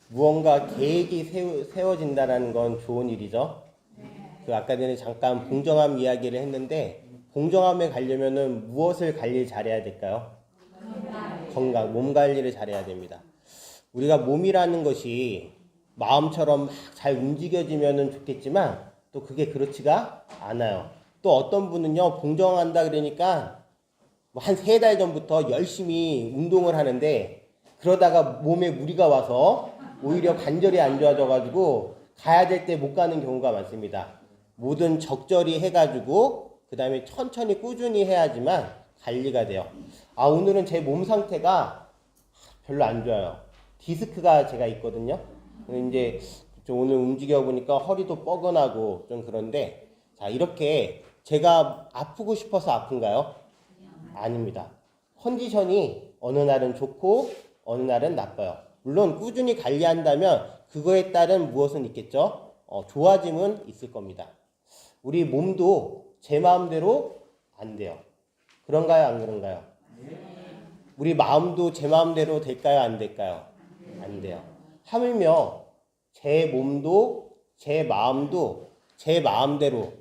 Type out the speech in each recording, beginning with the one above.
무언가 계획이 세워진다는 건 좋은 일이죠. 그 아까 전에 잠깐 봉정함 이야기를 했는데 봉정함에 가려면은 무엇을 관리 잘해야 될까요? 건강, 몸 관리를 잘해야 됩니다. 우리가 몸이라는 것이 마음처럼 막 잘 움직여지면 좋겠지만 또 그게 그렇지가 않아요. 또 어떤 분은요, 봉정한다 그러니까 한 3달 전부터 열심히 운동을 하는데 그러다가 몸에 무리가 와서 오히려 관절이 안 좋아져가지고 가야 될 때 못 가는 경우가 많습니다. 뭐든 적절히 해가지고 그 다음에 천천히 꾸준히 해야지만 관리가 돼요. 오늘은 제 몸 상태가 별로 안 좋아요. 디스크가 제가 있거든요. 이제 오늘 움직여 보니까 허리도 뻐근하고 좀 그런데, 자, 이렇게 제가 아프고 싶어서 아픈가요? 아닙니다. 컨디션이 어느 날은 좋고 어느 날은 나빠요. 물론 꾸준히 관리한다면 그거에 따른 무엇은 있겠죠? 좋아짐은 있을 겁니다. 우리 몸도 제 마음대로 안 돼요. 그런가요? 안 그런가요? 우리 마음도 제 마음대로 될까요? 안 될까요? 안 돼요. 하물며 제 몸도 제 마음도 제 마음대로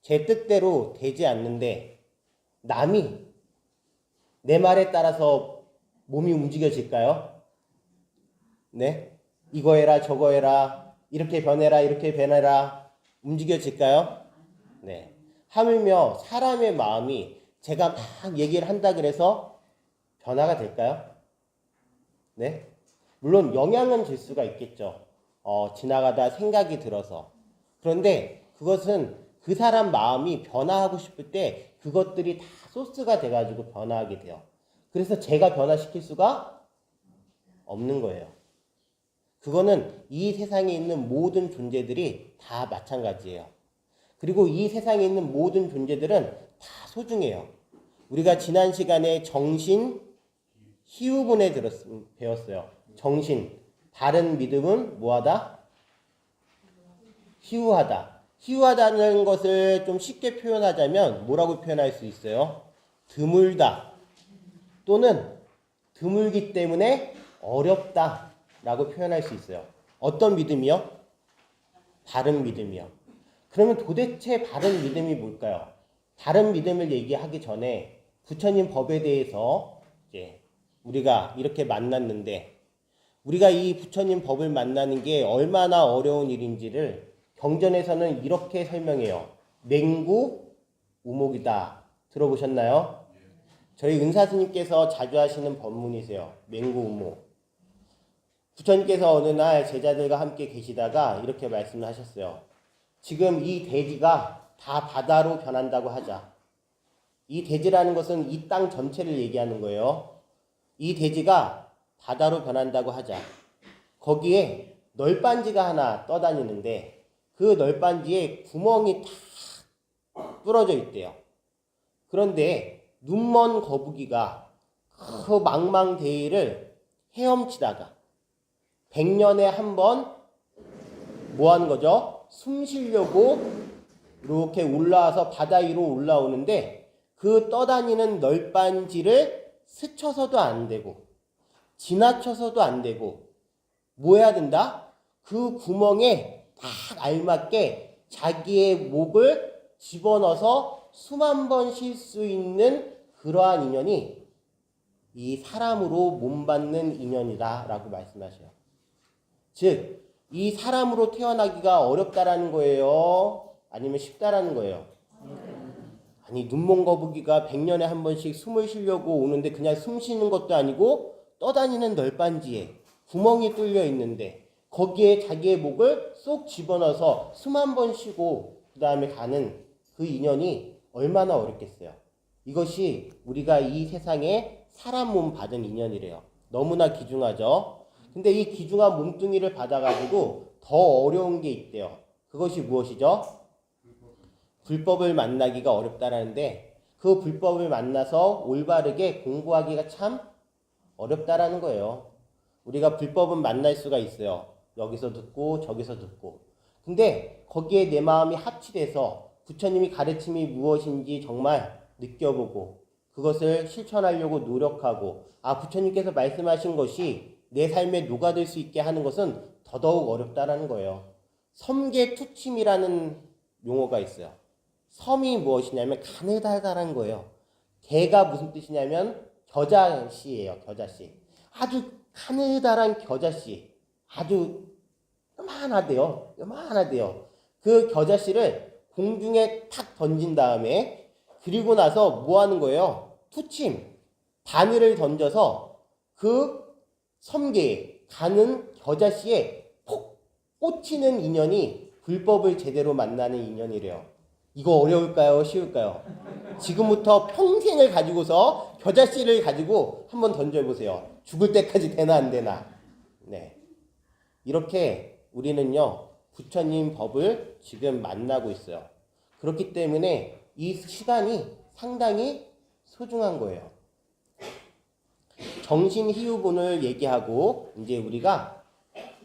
제 뜻대로 되지 않는데 남이 내 말에 따라서 몸이 움직여질까요? 네? 이거 해라 저거 해라 이렇게 변해라 이렇게 변해라 움직여질까요? 네. 하물며 사람의 마음이 제가 막 얘기를 한다 그래서 변화가 될까요? 네? 물론 영향은 줄 수가 있겠죠. 지나가다 생각이 들어서. 그런데 그것은 그 사람 마음이 변화하고 싶을 때 그것들이 다 소스가 돼가지고 변화하게 돼요. 그래서 제가 변화시킬 수가 없는 거예요. 그거는 이 세상에 있는 모든 존재들이 다 마찬가지예요. 그리고 이 세상에 있는 모든 존재들은 다 소중해요. 우리가 지난 시간에 정신 희우분에 배웠어요. 정신, 바른 믿음은 뭐하다? 희우하다. 희우하다는 것을 좀 쉽게 표현하자면 뭐라고 표현할 수 있어요? 드물다. 또는 드물기 때문에 어렵다 라고 표현할 수 있어요. 어떤 믿음이요? 바른 믿음이요. 그러면 도대체 바른 믿음이 뭘까요? 바른 믿음을 얘기하기 전에 부처님 법에 대해서 이제 우리가 이렇게 만났는데 우리가 이 부처님 법을 만나는 게 얼마나 어려운 일인지를 경전에서는 이렇게 설명해요. 맹구 우목이다. 들어보셨나요? 저희 은사스님께서 자주 하시는 법문이세요. 맹구 우목. 부처님께서 어느 날 제자들과 함께 계시다가 이렇게 말씀을 하셨어요. 지금 이 대지가 다 바다로 변한다고 하자. 이 대지라는 것은 이 땅 전체를 얘기하는 거예요. 이 대지가 바다로 변한다고 하자. 거기에 널빤지가 하나 떠다니는데 그 널빤지에 구멍이 다 뚫어져 있대요. 그런데 눈먼 거북이가 그 망망대해를 헤엄치다가 100년에 한 번 뭐 하는 거죠? 숨 쉬려고 이렇게 올라와서 바다 위로 올라오는데 그 떠다니는 널빤지를 스쳐서도 안 되고 지나쳐서도 안 되고 뭐 해야 된다? 그 구멍에 딱 알맞게 자기의 목을 집어넣어서 숨 한 번 쉴 수 있는 그러한 인연이 이 사람으로 몸받는 인연이다 라고 말씀하셔요. 즉, 이 사람으로 태어나기가 어렵다라는 거예요? 아니면 쉽다라는 거예요? 아니, 눈먼 거북이가 100년에 한 번씩 숨을 쉬려고 오는데 그냥 숨 쉬는 것도 아니고 떠다니는 널빤지에 구멍이 뚫려 있는데 거기에 자기의 목을 쏙 집어넣어서 숨 한 번 쉬고 그 다음에 가는 그 인연이 얼마나 어렵겠어요. 이것이 우리가 이 세상에 사람 몸 받은 인연이래요. 너무나 귀중하죠. 근데 이 귀중한 몸뚱이를 받아가지고 더 어려운 게 있대요. 그것이 무엇이죠? 불법을 만나기가 어렵다라는데 그 불법을 만나서 올바르게 공부하기가 참 어렵다라는 거예요. 우리가 불법은 만날 수가 있어요. 여기서 듣고 저기서 듣고. 근데 거기에 내 마음이 합치돼서 부처님이 가르침이 무엇인지 정말 느껴보고 그것을 실천하려고 노력하고 부처님께서 말씀하신 것이 내 삶에 녹아들 수 있게 하는 것은 더더욱 어렵다라는 거예요. 섬계투침이라는 용어가 있어요. 섬이 무엇이냐면 가느다라는 거예요. 개가 무슨 뜻이냐면 겨자씨예요. 겨자씨. 아주 가느다란 겨자씨. 아주 요만하대요. 요만하대요. 그 겨자씨를 공중에 탁 던진 다음에 그리고 나서 뭐 하는 거예요? 투침. 바늘을 던져서 그 섬계에 가는 겨자씨에 콕 꽂히는 인연이 불법을 제대로 만나는 인연이래요. 이거 어려울까요? 쉬울까요? 지금부터 평생을 가지고서 겨자씨를 가지고 한번 던져보세요. 죽을 때까지 되나 안 되나. 네. 이렇게 우리는요, 부처님 법을 지금 만나고 있어요. 그렇기 때문에 이 시간이 상당히 소중한 거예요. 정신희우본을 얘기하고 이제 우리가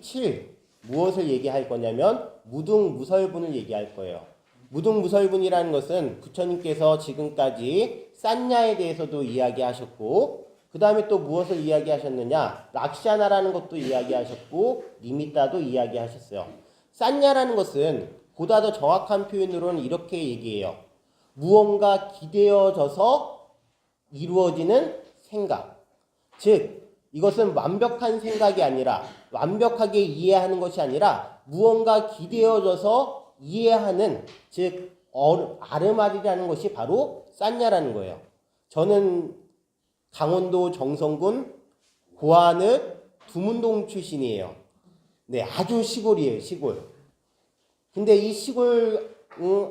7, 무엇을 얘기할 거냐면 무등무설분을 얘기할 거예요. 무등무설분이라는 것은 부처님께서 지금까지 싼냐에 대해서도 이야기하셨고 그 다음에 또 무엇을 이야기하셨느냐, 락샤나라는 것도 이야기하셨고 니미따도 이야기하셨어요. 싼냐라는 것은 보다 더 정확한 표현으로는 이렇게 얘기해요. 무언가 기대어져서 이루어지는 생각. 즉 이것은 완벽한 생각이 아니라 완벽하게 이해하는 것이 아니라 무언가 기대어져서 이해하는, 즉 아르말이라는 것이 바로 싼냐라는 거예요. 저는 강원도 정선군 고안읍 두문동 출신이에요. 네, 아주 시골이에요, 시골. 근데 이 시골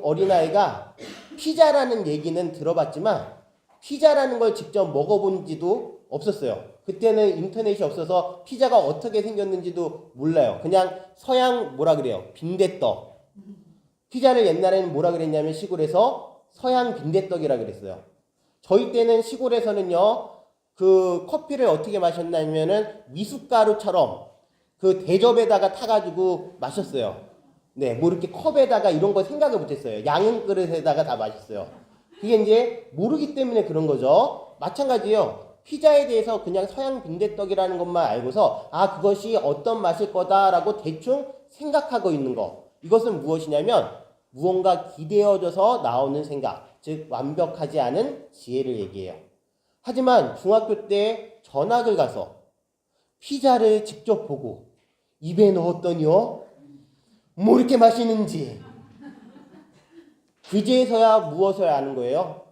어린아이가 피자라는 얘기는 들어봤지만 피자라는 걸 직접 먹어본 지도 없었어요. 그때는 인터넷이 없어서 피자가 어떻게 생겼는지도 몰라요. 그냥 서양 뭐라 그래요? 빈대떡. 피자를 옛날에는 뭐라 그랬냐면 시골에서 서양 빈대떡이라 그랬어요. 저희 때는 시골에서는요, 그 커피를 어떻게 마셨냐면은 미숫가루처럼 그 대접에다가 타가지고 마셨어요. 네, 뭐 이렇게 컵에다가 이런 거 생각을 못했어요. 양은 그릇에다가 다 마셨어요. 그게 이제 모르기 때문에 그런 거죠. 마찬가지예요. 피자에 대해서 그냥 서양 빈대떡이라는 것만 알고서 그것이 어떤 맛일 거다라고 대충 생각하고 있는 거. 이것은 무엇이냐면 무언가 기대어져서 나오는 생각, 즉 완벽하지 않은 지혜를 얘기해요. 하지만 중학교 때 전학을 가서 피자를 직접 보고 입에 넣었더니요, 뭐 이렇게 맛있는지 그제서야 무엇을 아는 거예요?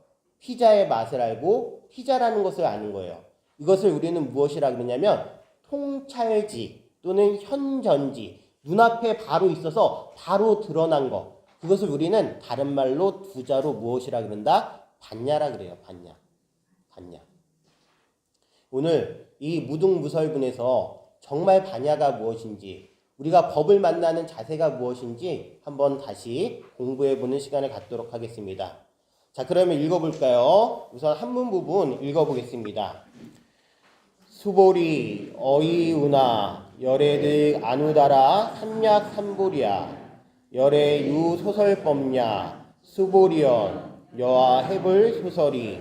피자의 맛을 알고 피자라는 것을 아는 거예요. 이것을 우리는 무엇이라 그러냐면 통찰지 또는 현전지, 눈앞에 바로 있어서 바로 드러난 것, 그것을 우리는 다른 말로 두 자로 무엇이라 그런다? 반야라 그래요. 반야. 반야. 오늘 이 무등무설분에서 정말 반야가 무엇인지, 우리가 법을 만나는 자세가 무엇인지 한번 다시 공부해보는 시간을 갖도록 하겠습니다. 자, 그러면 읽어볼까요? 우선 한문 부분 읽어보겠습니다. 수보리 어이우나 열애득 아누다라 삼약삼보리야 열애 유소설법냐 수보리연 여아 해불 소설이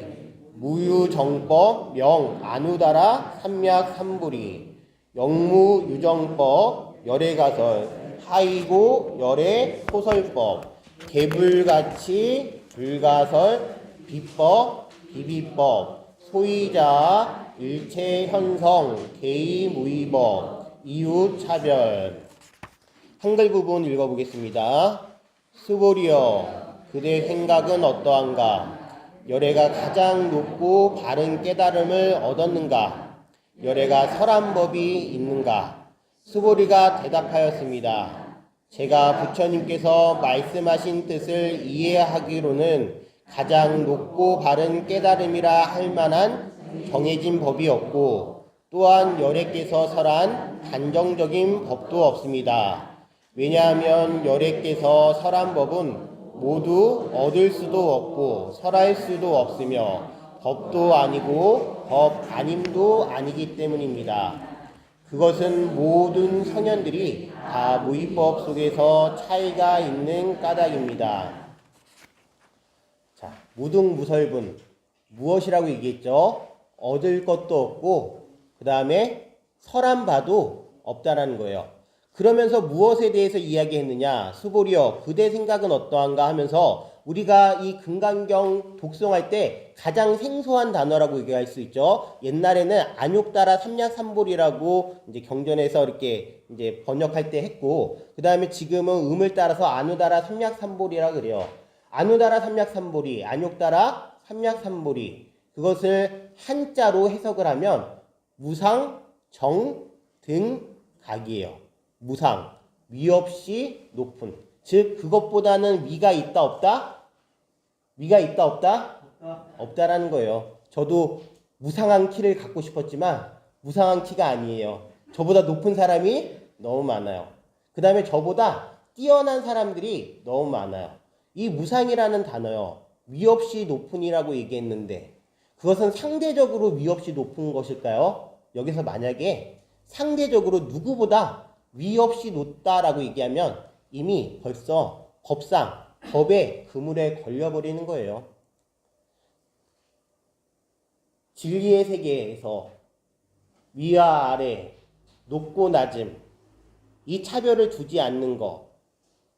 무유정법 명 아누다라 삼약삼보리 영무유정법 열애가설 하이고 열애 소설법 개불가치 불가설 비법 비비법 소이자 일체현성 개의무의법 이웃차별. 한글 부분 읽어보겠습니다. 수보리여 그대 생각은 어떠한가? 열애가 가장 높고 바른 깨달음을 얻었는가? 열애가 설한 법이 있는가? 수보리가 대답하였습니다. 제가 부처님께서 말씀하신 뜻을 이해하기로는 가장 높고 바른 깨달음이라 할 만한 정해진 법이 없고 또한 열애께서 설한 단정적인 법도 없습니다. 왜냐하면 열애께서 설한 법은 모두 얻을 수도 없고 설할 수도 없으며 법도 아니고 법 아님도 아니기 때문입니다. 그것은 모든 선현들이 다 무의법 속에서 차이가 있는 까닭입니다. 자, 무등무설분. 무엇이라고 얘기했죠? 얻을 것도 없고 그 다음에 설한 바도 없다라는 거예요. 그러면서 무엇에 대해서 이야기했느냐? 수보리여 그대 생각은 어떠한가 하면서 우리가 이 금강경 독송할 때 가장 생소한 단어라고 얘기할 수 있죠. 옛날에는 안욕따라 삼약삼볼이라고 이제 경전에서 이렇게 이제 번역할 때 했고, 그 다음에 지금은 음을 따라서 안우따라 삼약삼볼이라 그래요. 안우따라 삼약삼볼이, 안욕따라 삼약삼볼이, 그것을 한자로 해석을 하면 무상, 정, 등, 각이에요. 무상, 위 없이 높은. 즉 그것보다는 위가 있다 없다? 위가 있다 없다? 없다라는 거예요. 저도 무상한 키를 갖고 싶었지만 무상한 키가 아니에요. 저보다 높은 사람이 너무 많아요. 그 다음에 저보다 뛰어난 사람들이 너무 많아요. 이 무상이라는 단어요. 위 없이 높은이라고 얘기했는데 그것은 상대적으로 위 없이 높은 것일까요? 여기서 만약에 상대적으로 누구보다 위 없이 높다라고 얘기하면 이미 벌써 법상, 법의 그물에 걸려버리는 거예요. 진리의 세계에서 위와 아래, 높고 낮음, 이 차별을 두지 않는 것.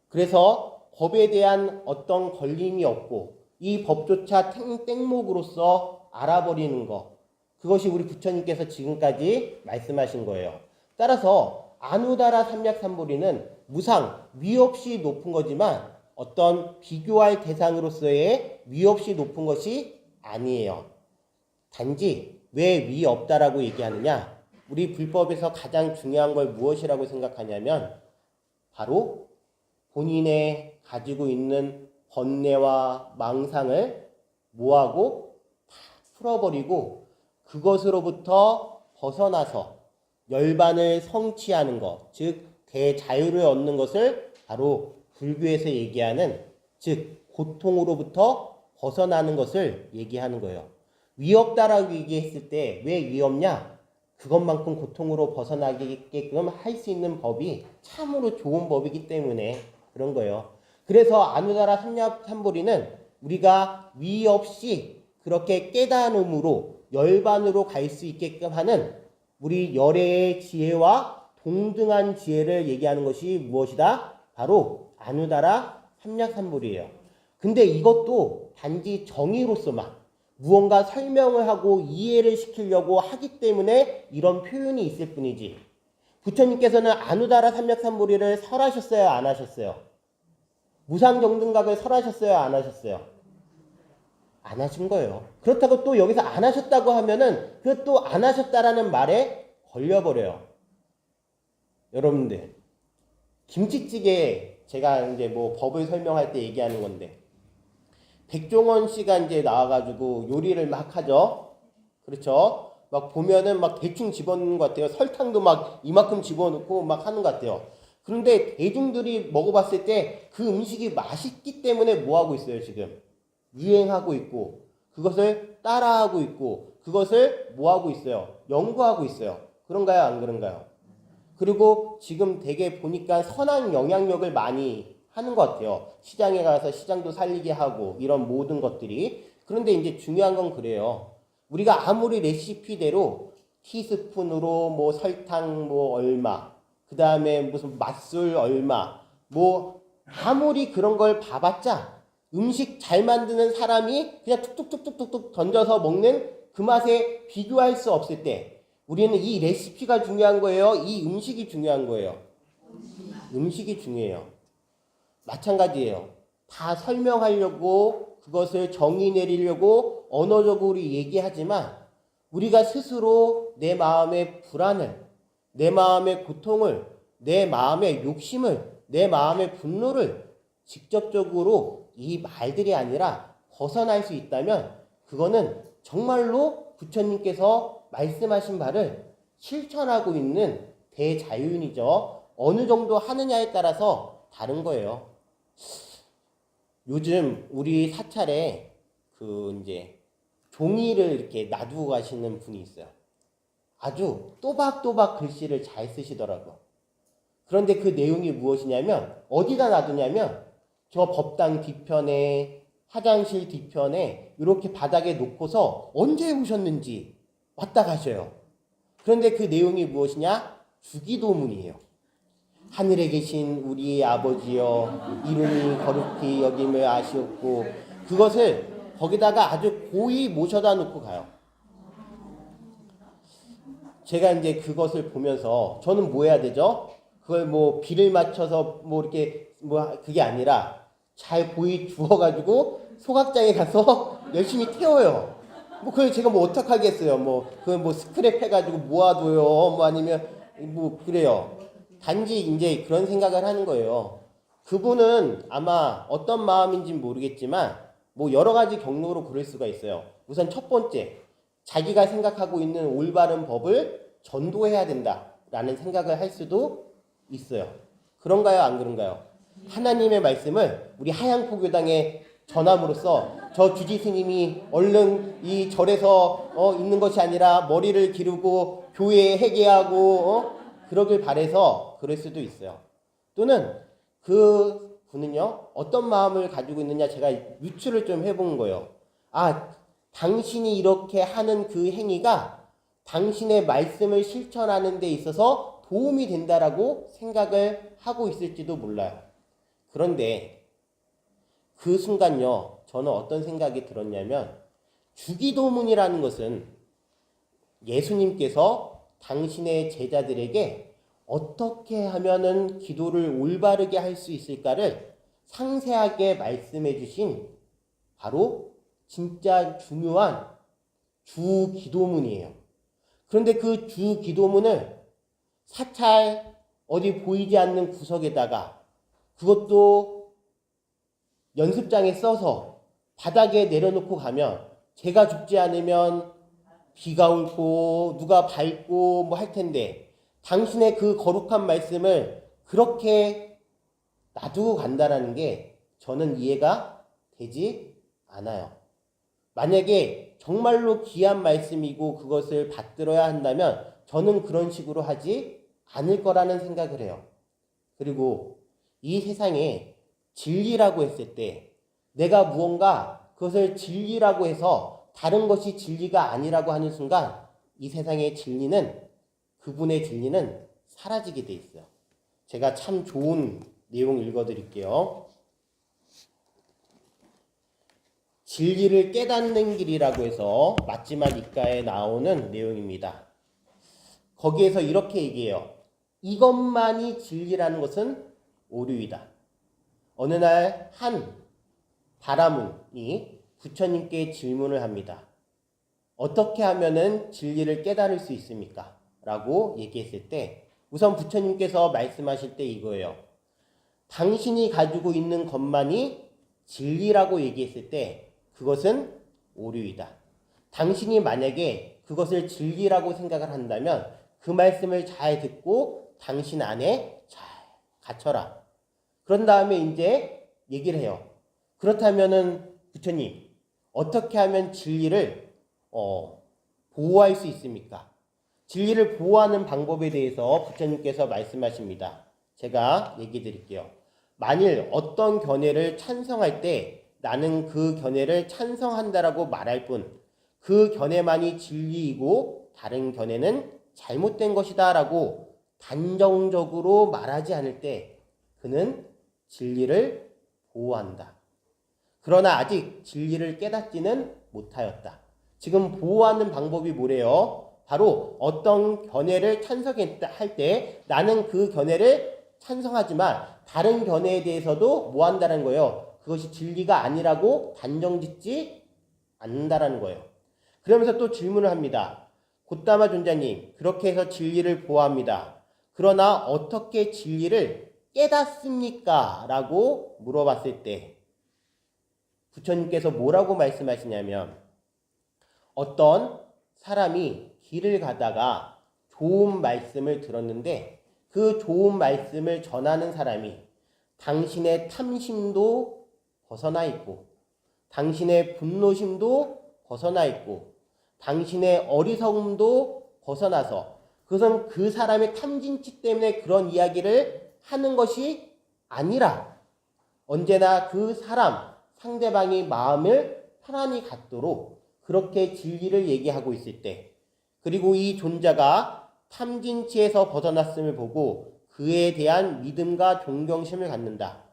그래서 법에 대한 어떤 걸림이 없고 이 법조차 땡목으로서 알아버리는 것. 그것이 우리 부처님께서 지금까지 말씀하신 거예요. 따라서 안우다라 삼약삼보리는 무상, 위 없이 높은 거지만 어떤 비교할 대상으로서의 위 없이 높은 것이 아니에요. 단지 왜 위 없다라고 얘기하느냐? 우리 불법에서 가장 중요한 걸 무엇이라고 생각하냐면 바로 본인의 가지고 있는 번뇌와 망상을 뭐하고 다 풀어버리고 그것으로부터 벗어나서 열반을 성취하는 것, 즉 대자유를 얻는 것을 바로 불교에서 얘기하는, 즉 고통으로부터 벗어나는 것을 얘기하는 거예요. 위 없다라고 얘기했을 때 왜 위 없냐? 그것만큼 고통으로 벗어나게끔 할 수 있는 법이 참으로 좋은 법이기 때문에 그런 거예요. 그래서 아누다라 삼약삼보리는 우리가 위 없이 그렇게 깨달음으로 열반으로 갈 수 있게끔 하는 우리 열애의 지혜와 동등한 지혜를 얘기하는 것이 무엇이다? 바로 아누다라 삼약삼보리예요. 근데 이것도 단지 정의로서만 무언가 설명을 하고 이해를 시키려고 하기 때문에 이런 표현이 있을 뿐이지, 부처님께서는 아누다라 삼약삼보리를 설하셨어요? 안 하셨어요? 무상정등각을 설하셨어요? 안 하셨어요? 안 하신 거예요. 그렇다고 또 여기서 안 하셨다고 하면은 그 또 안 하셨다라는 말에 걸려버려요. 여러분들, 김치찌개 제가 이제 뭐 법을 설명할 때 얘기하는 건데, 백종원 씨가 이제 나와가지고 요리를 막 하죠. 그렇죠? 막 보면은 막 대충 집어넣는 것 같아요. 설탕도 막 이만큼 집어넣고 막 하는 것 같아요. 그런데 대중들이 먹어봤을 때 그 음식이 맛있기 때문에 뭐 하고 있어요, 지금? 유행하고 있고, 그것을 따라하고 있고, 그것을 뭐 하고 있어요? 연구하고 있어요. 그런가요? 안 그런가요? 그리고 지금 되게 보니까 선한 영향력을 많이 하는 것 같아요. 시장에 가서 시장도 살리게 하고 이런 모든 것들이. 그런데 이제 중요한 건 그래요. 우리가 아무리 레시피대로 티스푼으로 뭐 설탕 뭐 얼마, 그 다음에 무슨 맛술 얼마, 뭐 아무리 그런 걸 봐봤자 음식 잘 만드는 사람이 그냥 툭툭툭툭툭 던져서 먹는 그 맛에 비교할 수 없을 때 우리는 이 레시피가 중요한 거예요? 이 음식이 중요한 거예요? 음식이 중요해요. 마찬가지예요. 다 설명하려고 그것을 정의 내리려고 언어적으로 얘기하지만 우리가 스스로 내 마음의 불안을, 내 마음의 고통을, 내 마음의 욕심을, 내 마음의 분노를 직접적으로 이 말들이 아니라 벗어날 수 있다면 그거는 정말로 부처님께서 말씀하신 바를 실천하고 있는 대자유인이죠. 어느 정도 하느냐에 따라서 다른 거예요. 요즘 우리 사찰에 그 이제 종이를 이렇게 놔두고 가시는 분이 있어요. 아주 또박또박 글씨를 잘 쓰시더라고. 그런데 그 내용이 무엇이냐면 어디다 놔두냐면 저 법당 뒤편에 화장실 뒤편에 이렇게 바닥에 놓고서 언제 오셨는지 왔다 가셔요. 그런데 그 내용이 무엇이냐? 주기도문이에요. 하늘에 계신 우리 아버지여 이름이 거룩히 여김을 아시옵고, 그것을 거기다가 아주 고이 모셔다 놓고 가요. 제가 이제 그것을 보면서 저는 뭐 해야 되죠? 그걸 뭐 비를 맞춰서 뭐 이렇게 뭐 그게 아니라 잘 고이 주워가지고 소각장에 가서 열심히 태워요. 뭐 그걸 제가 뭐 어떡하겠어요? 뭐 그걸 뭐 스크랩 해가지고 모아둬요. 뭐 아니면 뭐 그래요. 단지 이제 그런 생각을 하는 거예요. 그분은 아마 어떤 마음인지는 모르겠지만 뭐 여러 가지 경로로 그럴 수가 있어요. 우선 첫 번째, 자기가 생각하고 있는 올바른 법을 전도해야 된다라는 생각을 할 수도 있어요. 그런가요? 안 그런가요? 하나님의 말씀을 우리 하양포교당에 전함으로써 저 주지 스님이 얼른 이 절에서 있는 것이 아니라 머리를 기르고 교회에 회개하고 그러길 바래서 그럴 수도 있어요. 또는 그 분은요 어떤 마음을 가지고 있느냐, 제가 유추를 좀 해본 거예요. 아, 당신이 이렇게 하는 그 행위가 당신의 말씀을 실천하는 데 있어서 도움이 된다라고 생각을 하고 있을지도 몰라요. 그런데 그 순간요, 저는 어떤 생각이 들었냐면, 주기도문이라는 것은 예수님께서 당신의 제자들에게 어떻게 하면은 기도를 올바르게 할 수 있을까를 상세하게 말씀해 주신 바로 진짜 중요한 주기도문이에요. 그런데 그 주기도문을 사찰 어디 보이지 않는 구석에다가, 그것도 연습장에 써서 바닥에 내려놓고 가면 제가 죽지 않으면 비가 올 누가 밟고 뭐 할 텐데, 당신의 그 거룩한 말씀을 그렇게 놔두고 간다라는 게 저는 이해가 되지 않아요. 만약에 정말로 귀한 말씀이고 그것을 받들어야 한다면 저는 그런 식으로 하지 않을 거라는 생각을 해요. 그리고 이 세상에 진리라고 했을 때 내가 무언가 그것을 진리라고 해서 다른 것이 진리가 아니라고 하는 순간 이 세상의 진리는, 그분의 진리는 사라지게 돼 있어요. 제가 참 좋은 내용 읽어드릴게요. 진리를 깨닫는 길이라고 해서 마지막 이가에 나오는 내용입니다. 거기에서 이렇게 얘기해요. 이것만이 진리라는 것은 오류이다. 어느 날 한 바라문이 부처님께 질문을 합니다. 어떻게 하면은 진리를 깨달을 수 있습니까? 라고 얘기했을 때 우선 부처님께서 말씀하실 때 이거예요. 당신이 가지고 있는 것만이 진리라고 얘기했을 때 그것은 오류이다. 당신이 만약에 그것을 진리라고 생각을 한다면 그 말씀을 잘 듣고 당신 안에 잘 갇혀라. 그런 다음에 이제 얘기를 해요. 그렇다면은 부처님, 어떻게 하면 진리를 보호할 수 있습니까? 진리를 보호하는 방법에 대해서 부처님께서 말씀하십니다. 제가 얘기 드릴게요. 만일 어떤 견해를 찬성할 때 나는 그 견해를 찬성한다라고 말할 뿐 그 견해만이 진리이고 다른 견해는 잘못된 것이다 라고 단정적으로 말하지 않을 때 그는 진리를 보호한다. 그러나 아직 진리를 깨닫지는 못하였다. 지금 보호하는 방법이 뭐래요? 바로 어떤 견해를 찬성할 때 나는 그 견해를 찬성하지만 다른 견해에 대해서도 뭐 한다는 거예요? 그것이 진리가 아니라고 단정짓지 않는다라는 거예요. 그러면서 또 질문을 합니다. 곧다마 존자님, 그렇게 해서 진리를 보호합니다. 그러나 어떻게 진리를 깨닫습니까? 라고 물어봤을 때 부처님께서 뭐라고 말씀하시냐면, 어떤 사람이 길을 가다가 좋은 말씀을 들었는데 그 좋은 말씀을 전하는 사람이 당신의 탐심도 벗어나 있고 당신의 분노심도 벗어나 있고 당신의 어리석음도 벗어나서, 그것은 그 사람의 탐진치 때문에 그런 이야기를 하는 것이 아니라 언제나 그 사람 상대방이 마음을 편안히 갖도록 그렇게 진리를 얘기하고 있을 때, 그리고 이 존자가 탐진치에서 벗어났음을 보고 그에 대한 믿음과 존경심을 갖는다.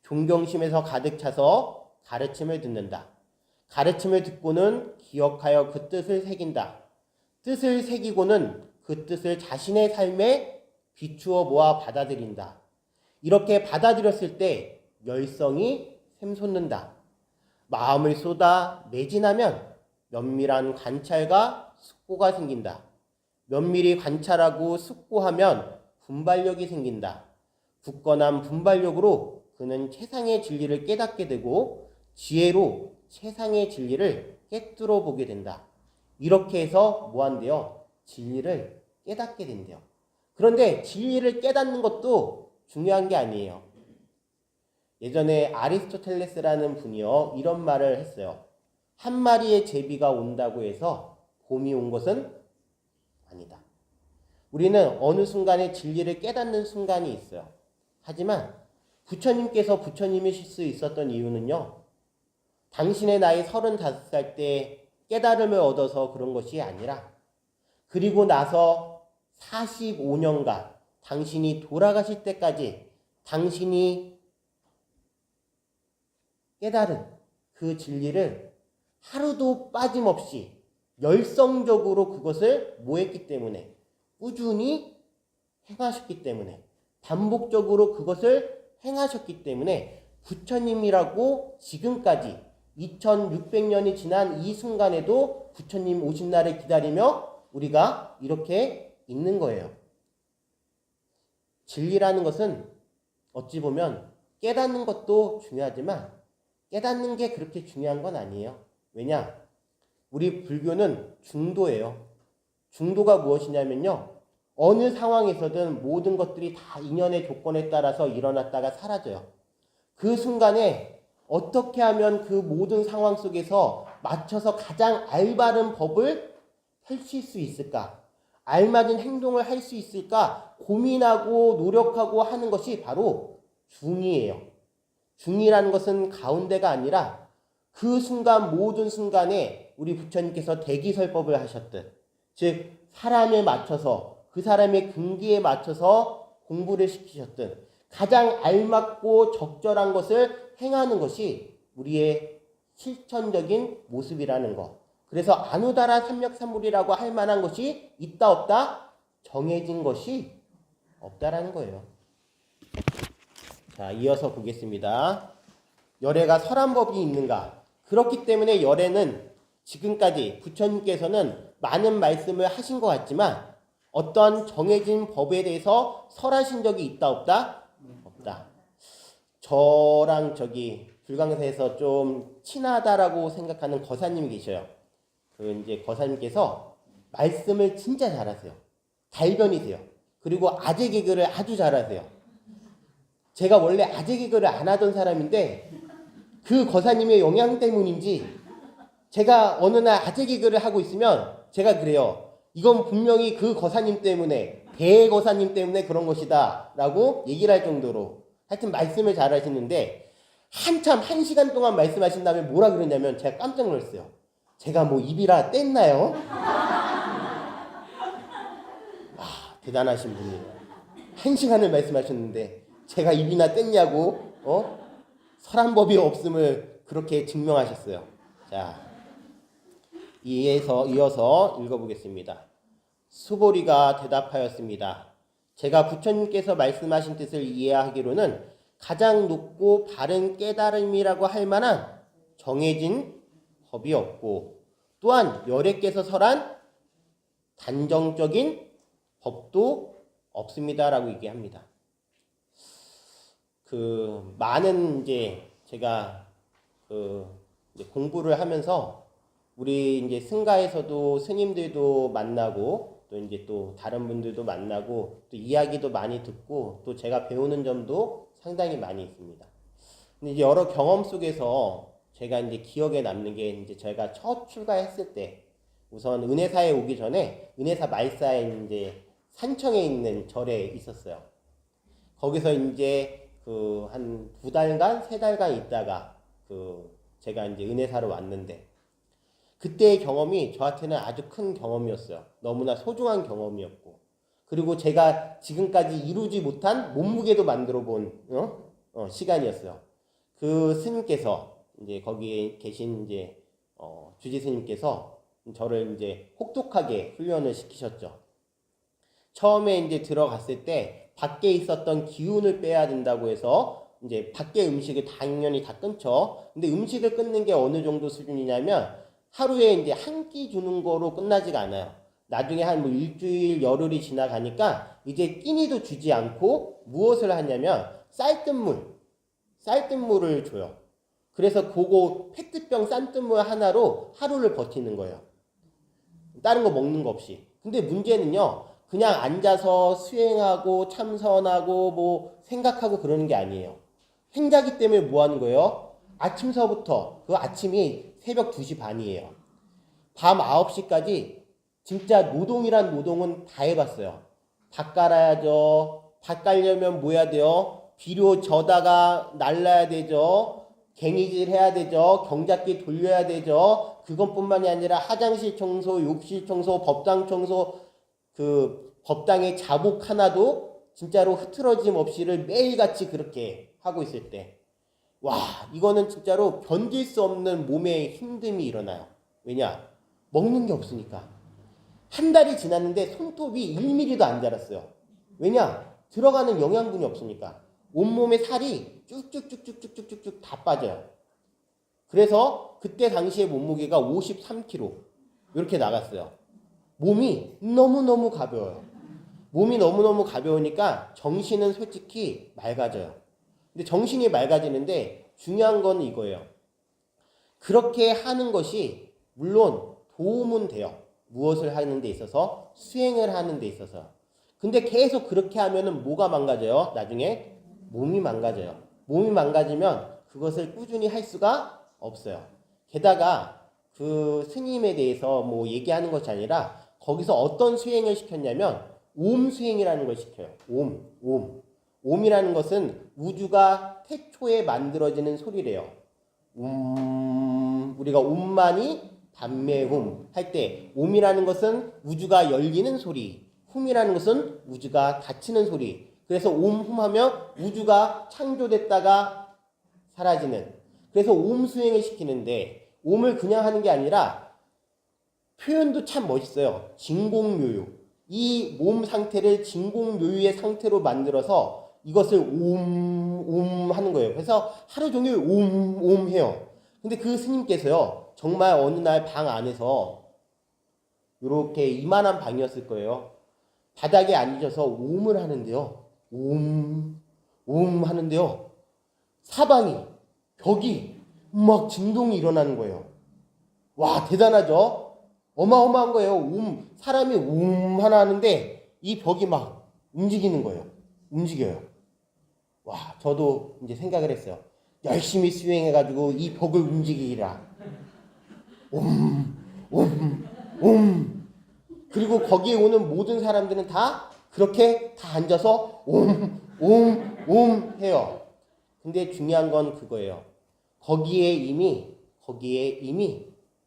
존경심에서 가득 차서 가르침을 듣는다. 가르침을 듣고는 기억하여 그 뜻을 새긴다. 뜻을 새기고는 그 뜻을 자신의 삶에 비추어 모아 받아들인다. 이렇게 받아들였을 때 열성이 샘솟는다. 마음을 쏟아 매진하면 면밀한 관찰과 숙고가 생긴다. 면밀히 관찰하고 숙고하면 분발력이 생긴다. 굳건한 분발력으로 그는 최상의 진리를 깨닫게 되고 지혜로 최상의 진리를 꿰뚫어 보게 된다. 이렇게 해서 뭐한대요? 진리를 깨닫게 된대요. 그런데 진리를 깨닫는 것도 중요한 게 아니에요. 예전에 아리스토텔레스라는 분이요, 이런 말을 했어요. 한 마리의 제비가 온다고 해서 봄이 온 것은 아니다. 우리는 어느 순간에 진리를 깨닫는 순간이 있어요. 하지만 부처님께서 부처님이실 수 있었던 이유는요, 당신의 나이 35살 때 깨달음을 얻어서 그런 것이 아니라 그리고 나서 45년간 당신이 돌아가실 때까지 당신이 깨달은 그 진리를 하루도 빠짐없이 열성적으로 그것을 뭐했기 때문에, 꾸준히 행하셨기 때문에, 반복적으로 그것을 행하셨기 때문에 부처님이라고 지금까지 2600년이 지난 이 순간에도 부처님 오신 날을 기다리며 우리가 이렇게 있는 거예요. 진리라는 것은 어찌 보면 깨닫는 것도 중요하지만 깨닫는 게 그렇게 중요한 건 아니에요. 왜냐? 우리 불교는 중도예요. 중도가 무엇이냐면요, 어느 상황에서든 모든 것들이 다 인연의 조건에 따라서 일어났다가 사라져요. 그 순간에 어떻게 하면 그 모든 상황 속에서 맞춰서 가장 알바른 법을 펼칠 수 있을까? 알맞은 행동을 할 수 있을까? 고민하고 노력하고 하는 것이 바로 중이에요. 중이라는 것은 가운데가 아니라 그 순간 모든 순간에 우리 부처님께서 대기설법을 하셨듯, 즉 사람에 맞춰서 그 사람의 근기에 맞춰서 공부를 시키셨듯 가장 알맞고 적절한 것을 행하는 것이 우리의 실천적인 모습이라는 것. 그래서 아누다라 삼력삼불이라고 할 만한 것이 있다 없다? 정해진 것이 없다라는 거예요. 자, 이어서 보겠습니다. 열애가 설한법이 있는가? 그렇기 때문에 열애는 지금까지 부처님께서는 많은 말씀을 하신 것 같지만 어떤 정해진 법에 대해서 설하신 적이 있다 없다? 없다. 저랑 불광사에서 좀 친하다라고 생각하는 거사님이 계셔요. 그 이제 거사님께서 말씀을 진짜 잘하세요. 달변이세요. 그리고 아재 개그를 아주 잘하세요. 제가 원래 아재 개그를 안 하던 사람인데 그 거사님의 영향 때문인지 제가 어느 날 아재 개그를 하고 있으면 제가 그래요. 이건 분명히 그 거사님 때문에, 대거사님 때문에 그런 것이다 라고 얘기를 할 정도로 하여튼 말씀을 잘 하시는데, 한참 1시간 동안 말씀하신 다음에 뭐라 그러냐면 제가 깜짝 놀랐어요. 제가 뭐 입이라 뗐나요? 대단하신 분이에요. 1시간을 말씀하셨는데 제가 입이나 뗐냐고 설한법이 없음을 그렇게 증명하셨어요. 자, 이어서 읽어보겠습니다. 수보리가 대답하였습니다. 제가 부처님께서 말씀하신 뜻을 이해하기로는 가장 높고 바른 깨달음이라고 할 만한 정해진 법이 없고, 또한 열애께서 설한 단정적인 법도 없습니다라고 얘기합니다. 많은 제가 이제 공부를 하면서 우리 이제 승가에서도 스님들도 만나고 또 이제 또 다른 분들도 만나고 또 이야기도 많이 듣고 또 제가 배우는 점도 상당히 많이 있습니다. 근데 이제 여러 경험 속에서 제가 이제 기억에 남는 게 이제 제가 첫 출가했을 때 우선 은혜사에 오기 전에 은혜사 말사에 이제 산청에 있는 절에 있었어요. 거기서 이제 한 2달간, 3달간 있다가 제가 이제 은혜사로 왔는데 그때의 경험이 저한테는 아주 큰 경험이었어요. 너무나 소중한 경험이었고 그리고 제가 지금까지 이루지 못한 몸무게도 만들어 본 시간이었어요. 그 스님께서 이제 거기에 계신 이제 주지 스님께서 저를 이제 혹독하게 훈련을 시키셨죠. 처음에 이제 들어갔을 때 밖에 있었던 기운을 빼야 된다고 해서 이제 밖에 음식을 당연히 다 끊죠. 근데 음식을 끊는 게 어느 정도 수준이냐면 하루에 이제 한 끼 주는 거로 끝나지가 않아요. 나중에 한 뭐 일주일, 열흘이 지나가니까 이제 끼니도 주지 않고 무엇을 하냐면 쌀뜨물을 줘요. 그래서 그거 페트병 쌀뜨물 하나로 하루를 버티는 거예요. 다른 거 먹는 거 없이. 근데 문제는요. 그냥 앉아서 수행하고 참선하고 뭐 생각하고 그러는 게 아니에요. 행자기 때문에 뭐 하는 거예요? 아침서부터 그 아침이 새벽 2시 반이에요. 밤 9시까지 진짜 노동이란 노동은 다 해봤어요. 밭 갈아야죠. 밭 갈려면 뭐 해야 돼요? 비료 져다가 날라야 되죠. 갱이질 해야 되죠. 경작기 돌려야 되죠. 그것뿐만이 아니라 화장실 청소, 욕실 청소, 법당 청소, 법당의 자복 하나도 진짜로 흐트러짐 없이를 매일같이 그렇게 하고 있을 때, 와, 이거는 진짜로 견딜 수 없는 몸의 힘듦이 일어나요. 왜냐? 먹는 게 없으니까. 한 달이 지났는데 손톱이 1mm도 안 자랐어요. 왜냐? 들어가는 영양분이 없으니까. 온몸에 살이 쭉쭉쭉쭉쭉쭉쭉 다 빠져요. 그래서 그때 당시에 몸무게가 53kg 이렇게 나갔어요. 몸이 너무너무 가벼워요. 몸이 너무너무 가벼우니까 정신은 솔직히 맑아져요. 근데 정신이 맑아지는데 중요한 건 이거예요. 그렇게 하는 것이 물론 도움은 돼요. 무엇을 하는 데 있어서, 수행을 하는 데 있어서. 근데 계속 그렇게 하면은 뭐가 망가져요? 나중에 몸이 망가져요. 몸이 망가지면 그것을 꾸준히 할 수가 없어요. 게다가 그 스님에 대해서 뭐 얘기하는 것이 아니라 거기서 어떤 수행을 시켰냐면 옴 수행이라는 걸 시켜요. 옴. 옴이라는 것은 우주가 태초에 만들어지는 소리래요. 우리가 옴만이 밤매홈 할 때 옴이라는 것은 우주가 열리는 소리, 훔이라는 것은 우주가 닫히는 소리. 그래서 옴 하면 우주가 창조됐다가 사라지는. 그래서 옴 수행을 시키는데 옴을 그냥 하는 게 아니라 표현도 참 멋있어요. 진공묘유. 이 몸 상태를 진공묘유의 상태로 만들어서 이것을 옴 하는 거예요. 그래서 하루 종일 옴 해요. 근데 그 스님께서요. 정말 어느 날 방 안에서 이렇게 이만한 방이었을 거예요. 바닥에 앉으셔서 옴을 하는데요. 옴 하는데요. 사방이, 벽이 막 진동이 일어나는 거예요. 와, 대단하죠? 어마어마한 거예요. 사람이 하나 하는데 이 벽이 막 움직이는 거예요. 움직여요. 와, 저도 이제 생각을 했어요. 열심히 수행해가지고 이 벽을 움직이라. 그리고 거기에 오는 모든 사람들은 다 그렇게 다 앉아서 해요. 근데 중요한 건 그거예요. 거기에 이미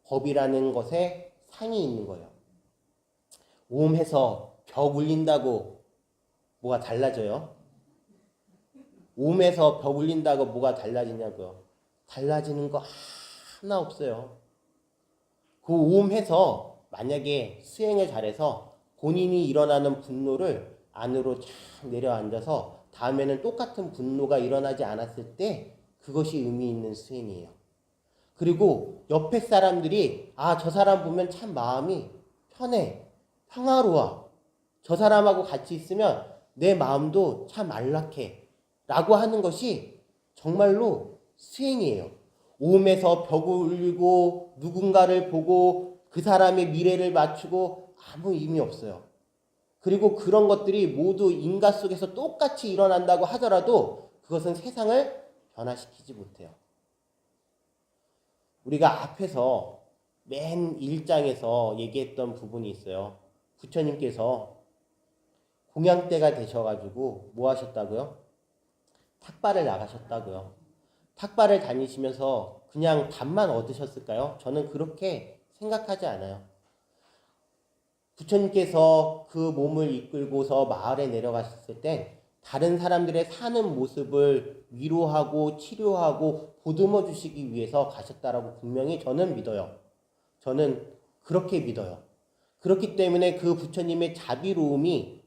법이라는 것에 상이 있는 거예요. 옴해서 벽 울린다고 뭐가 달라져요? 옴해서 벽 울린다고 뭐가 달라지냐고요? 달라지는 거 하나 없어요. 그 옴해서 만약에 수행을 잘해서 본인이 일어나는 분노를 안으로 쫙 내려앉아서 다음에는 똑같은 분노가 일어나지 않았을 때 그것이 의미 있는 수행이에요. 그리고 옆에 사람들이 저 사람 보면 참 마음이 편해, 평화로워. 저 사람하고 같이 있으면 내 마음도 참 안락해 라고 하는 것이 정말로 수행이에요. 옴에서 벽을 울리고 누군가를 보고 그 사람의 미래를 맞추고 아무 의미 없어요. 그리고 그런 것들이 모두 인가 속에서 똑같이 일어난다고 하더라도 그것은 세상을 변화시키지 못해요. 우리가 앞에서 맨 1장에서 얘기했던 부분이 있어요. 부처님께서 공양 때가 되셔가지고 뭐 하셨다고요? 탁발을 나가셨다고요. 탁발을 다니시면서 그냥 답만 얻으셨을까요? 저는 그렇게 생각하지 않아요. 부처님께서 그 몸을 이끌고서 마을에 내려가셨을 때 다른 사람들의 사는 모습을 위로하고 치료하고 보듬어 주시기 위해서 가셨다라고 분명히 저는 믿어요. 저는 그렇게 믿어요. 그렇기 때문에 그 부처님의 자비로움이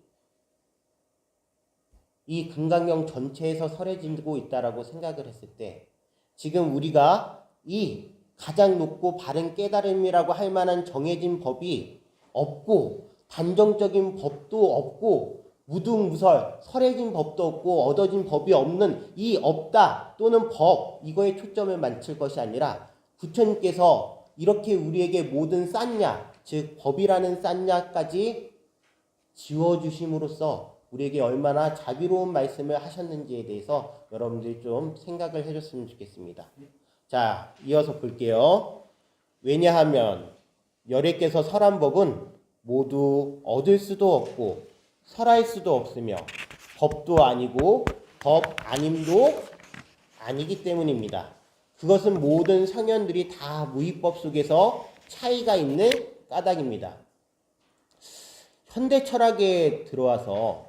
이 금강경 전체에서 설해지고 있다라고 생각을 했을 때 지금 우리가 이 가장 높고 바른 깨달음이라고 할 만한 정해진 법이 없고 단정적인 법도 없고 무등무설 설해진 법도 없고 얻어진 법이 없는 이 없다 또는 법 이거에 초점을 맞출 것이 아니라 부처님께서 이렇게 우리에게 모든 싼약 즉 법이라는 싼약까지 지워주심으로써 우리에게 얼마나 자비로운 말씀을 하셨는지에 대해서 여러분들이 좀 생각을 해줬으면 좋겠습니다. 자, 이어서 볼게요. 왜냐하면 열애께서 설한 법은 모두 얻을 수도 없고 설할 수도 없으며 법도 아니고 법 아님도 아니기 때문입니다. 그것은 모든 성현들이 다 무위법 속에서 차이가 있는 까닭입니다. 현대 철학에 들어와서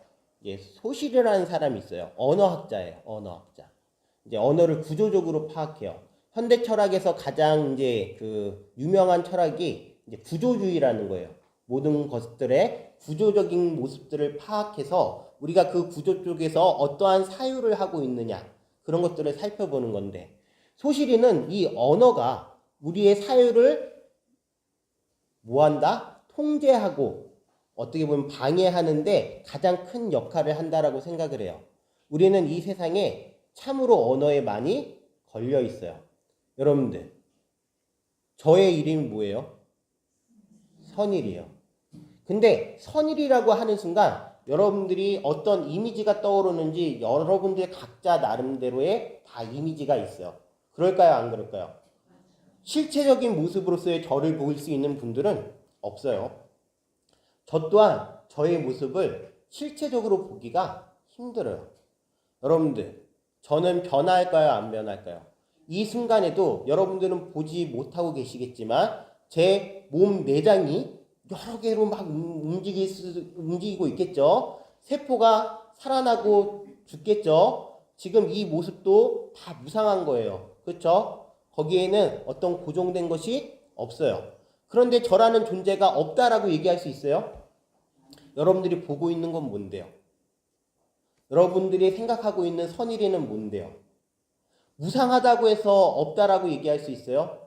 소실이라는 사람이 있어요. 언어학자예요. 언어학자. 이제 언어를 구조적으로 파악해요. 현대 철학에서 가장 이제 그 유명한 철학이 이제 구조주의라는 거예요. 모든 것들의 구조적인 모습들을 파악해서 우리가 그 구조 쪽에서 어떠한 사유를 하고 있느냐 그런 것들을 살펴보는 건데 소실이는 이 언어가 우리의 사유를 뭐한다? 통제하고 어떻게 보면 방해하는데 가장 큰 역할을 한다라고 생각을 해요. 우리는 이 세상에 참으로 언어에 많이 걸려 있어요. 여러분들, 저의 이름이 뭐예요? 선일이에요. 근데 선일이라고 하는 순간 여러분들이 어떤 이미지가 떠오르는지 여러분들 각자 나름대로의 다 이미지가 있어요. 그럴까요? 안 그럴까요? 실체적인 모습으로서의 저를 보일 수 있는 분들은 없어요. 저 또한 저의 모습을 실체적으로 보기가 힘들어요. 여러분들, 저는 변할까요? 안 변할까요? 이 순간에도 여러분들은 보지 못하고 계시겠지만 제 몸 내장이 여러 개로 막 움직이고 있겠죠. 세포가 살아나고 죽겠죠. 지금 이 모습도 다 무상한 거예요. 그렇죠? 거기에는 어떤 고정된 것이 없어요. 그런데 저라는 존재가 없다라고 얘기할 수 있어요? 여러분들이 보고 있는 건 뭔데요? 여러분들이 생각하고 있는 선일이는 뭔데요? 무상하다고 해서 없다라고 얘기할 수 있어요?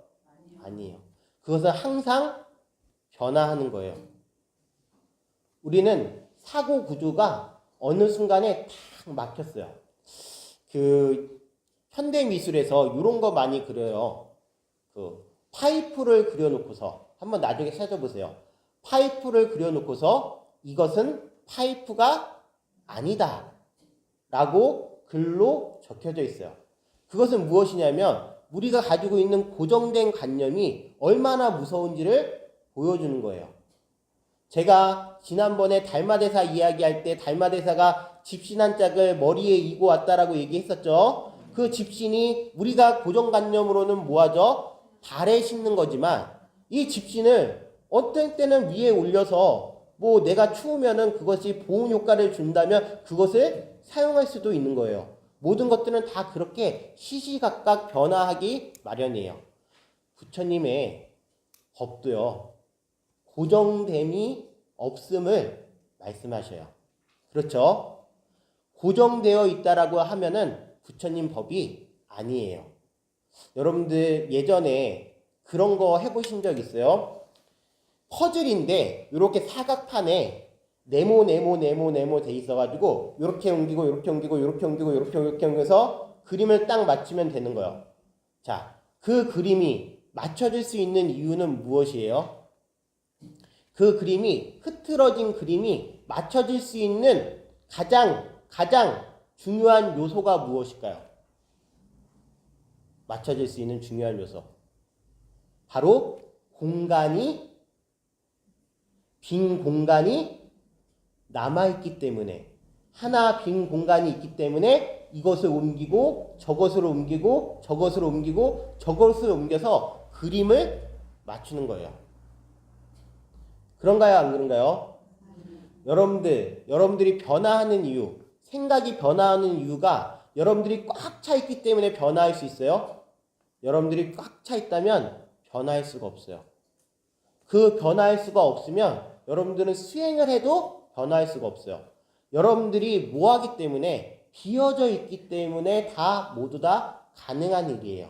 아니에요. 그것은 항상 변화하는 거예요. 우리는 사고 구조가 어느 순간에 탁 막혔어요. 그 현대 미술에서 이런 거 많이 그려요. 그 파이프를 그려놓고서 한번 나중에 찾아보세요. 파이프를 그려놓고서 이것은 파이프가 아니다 라고 글로 적혀져 있어요. 그것은 무엇이냐면 우리가 가지고 있는 고정된 관념이 얼마나 무서운지를 보여주는 거예요. 제가 지난번에 달마대사 이야기할 때 달마대사가 집신 한 짝을 머리에 이고 왔다라고 얘기했었죠. 그 집신이 우리가 고정관념으로는 뭐하죠? 발에 싣는 거지만 이 집신을 어떤 때는 위에 올려서 뭐 내가 추우면은 그것이 보온 효과를 준다면 그것을 사용할 수도 있는 거예요. 모든 것들은 다 그렇게 시시각각 변화하기 마련이에요. 부처님의 법도요. 고정됨이 없음을 말씀하셔요. 그렇죠? 고정되어 있다라고 하면은 부처님 법이 아니에요. 여러분들 예전에 그런 거 해보신 적 있어요? 퍼즐인데 이렇게 사각판에 네모 돼 있어가지고 이렇게 옮기고 이렇게 옮기고 이렇게 옮기고 이렇게 옮겨서 그림을 딱 맞추면 되는 거예요. 자, 그 그림이 맞춰질 수 있는 이유는 무엇이에요? 그 그림이 흐트러진 그림이 맞춰질 수 있는 가장 중요한 요소가 무엇일까요? 맞춰질 수 있는 중요한 요소. 바로 빈 공간이 남아있기 때문에 하나 빈 공간이 있기 때문에 때문에 이것을 옮기고 저것을 옮기고 저것을 옮기고 저것을 옮겨서 그림을 맞추는 거예요. 그런가요? 안 그런가요? 여러분들이 변화하는 이유, 생각이 변화하는 이유가 여러분들이 꽉 차 있기 때문에 변화할 수 있어요? 여러분들이 꽉 차 있다면 변화할 수가 없어요. 그 변화할 수가 없으면 여러분들은 수행을 해도 변화할 수가 없어요. 여러분들이 뭐하기 때문에 비어져 있기 때문에 다 모두 다 가능한 일이에요.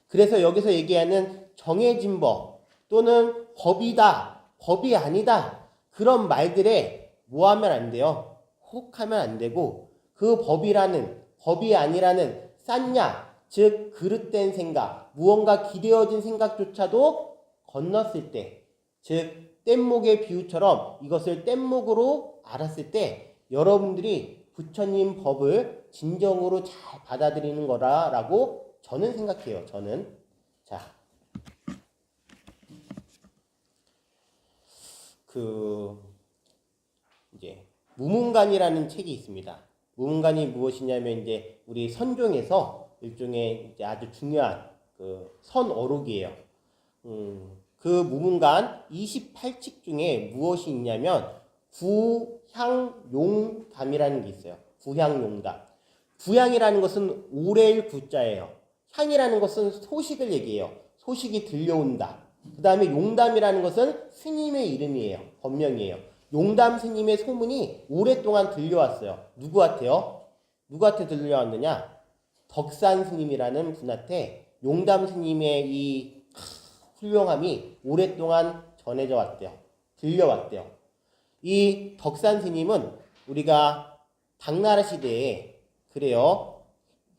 그래서 여기서 얘기하는 정해진 법 또는 법이다, 법이 아니다 그런 말들에 뭐 하면 안 돼요? 혹하면 안 되고 그 법이 아니라는 싼냐 즉 그릇된 생각 무언가 기대어진 생각조차도 건넜을 때 즉 뗏목의 비유처럼 이것을 뗏목으로 알았을 때 여러분들이 부처님 법을 진정으로 잘 받아들이는 거라고 저는 생각해요. 저는. 자, 이제 무문관이라는 책이 있습니다. 무문관이 무엇이냐면 이제 우리 선종에서 일종의 이제 아주 중요한 그 선어록이에요. 그 무문관 28칙 중에 무엇이 있냐면 구향용담이라는 게 있어요. 구향용담. 구향이라는 것은 오래일 구자예요. 향이라는 것은 소식을 얘기해요. 소식이 들려온다. 그 다음에 용담이라는 것은 스님의 이름이에요. 법명이에요. 용담 스님의 소문이 오랫동안 들려왔어요. 누구한테요? 누구한테 들려왔느냐? 덕산 스님이라는 분한테 용담 스님의 이 훌륭함이 오랫동안 전해져 왔대요. 들려왔대요. 이 덕산 스님은 우리가 당나라 시대에 그래요.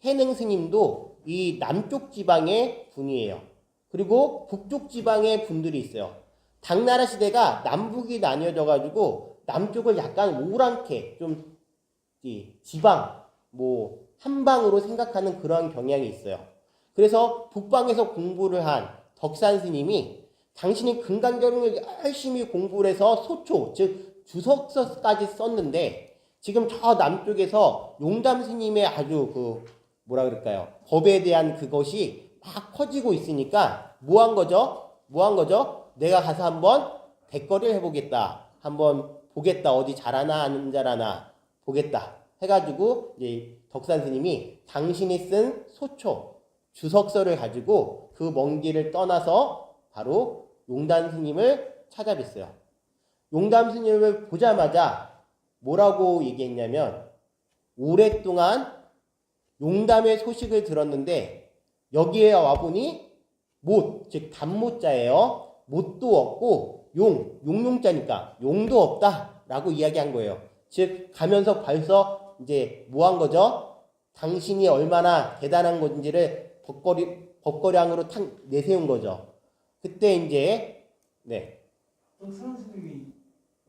해능 스님도 이 남쪽 지방의 분이에요. 그리고 북쪽 지방의 분들이 있어요. 당나라 시대가 남북이 나뉘어져 가지고 남쪽을 약간 오랑캐 좀 지방 뭐 한방으로 생각하는 그러한 경향이 있어요. 그래서 북방에서 공부를 한 덕산 스님이 당신이 근간경을 열심히 공부를 해서 소초 즉 주석서까지 썼는데 지금 저 남쪽에서 용담 스님의 아주 그 뭐라 그럴까요? 법에 대한 그것이 막 퍼지고 있으니까 뭐 한 거죠? 내가 가서 한번 대거리를 해보겠다. 한번 보겠다. 어디 잘하나 안 잘하나 보겠다. 해가지고 이제 덕산 스님이 당신이 쓴 소초 주석서를 가지고 그 먼 길을 떠나서 바로 용담 스님을 찾아뵀어요. 용담 스님을 보자마자 뭐라고 얘기했냐면 오랫동안 용담의 소식을 들었는데 여기에 와보니 못, 즉 단모자예요. 못도 없고 용용자니까 용도 없다 라고 이야기한 거예요. 즉 가면서 벌써 이제 뭐 한 거죠? 당신이 얼마나 대단한 건지를 법거량으로 내세운 거죠. 그때 이제 덕산 스님이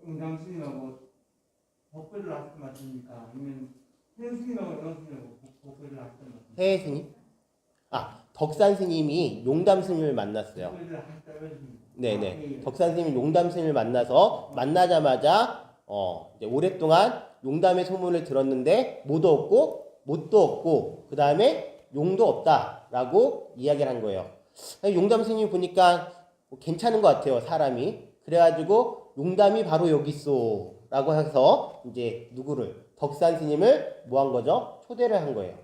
용담 스님하고 법거리를 하셨던 것 같습니까? 아니면 해능 스님하고 영원 스님하고 법거리를 하셨던 것 같습니까? 해 스님? 덕산 스님이 용담 스님을 만났어요. 법거리를 하셨다고 했습니다. 네네. 덕산 스님이 용담 스님을 만나자마자 이제 오랫동안 용담의 소문을 들었는데 못도 없고 그 다음에 용도 없다라고 이야기를 한 거예요. 용담 스님이 보니까 괜찮은 것 같아요. 사람이. 그래가지고 용담이 바로 여기 있어 라고 해서 이제 누구를 덕산 스님을 뭐 한 거죠? 초대를 한 거예요.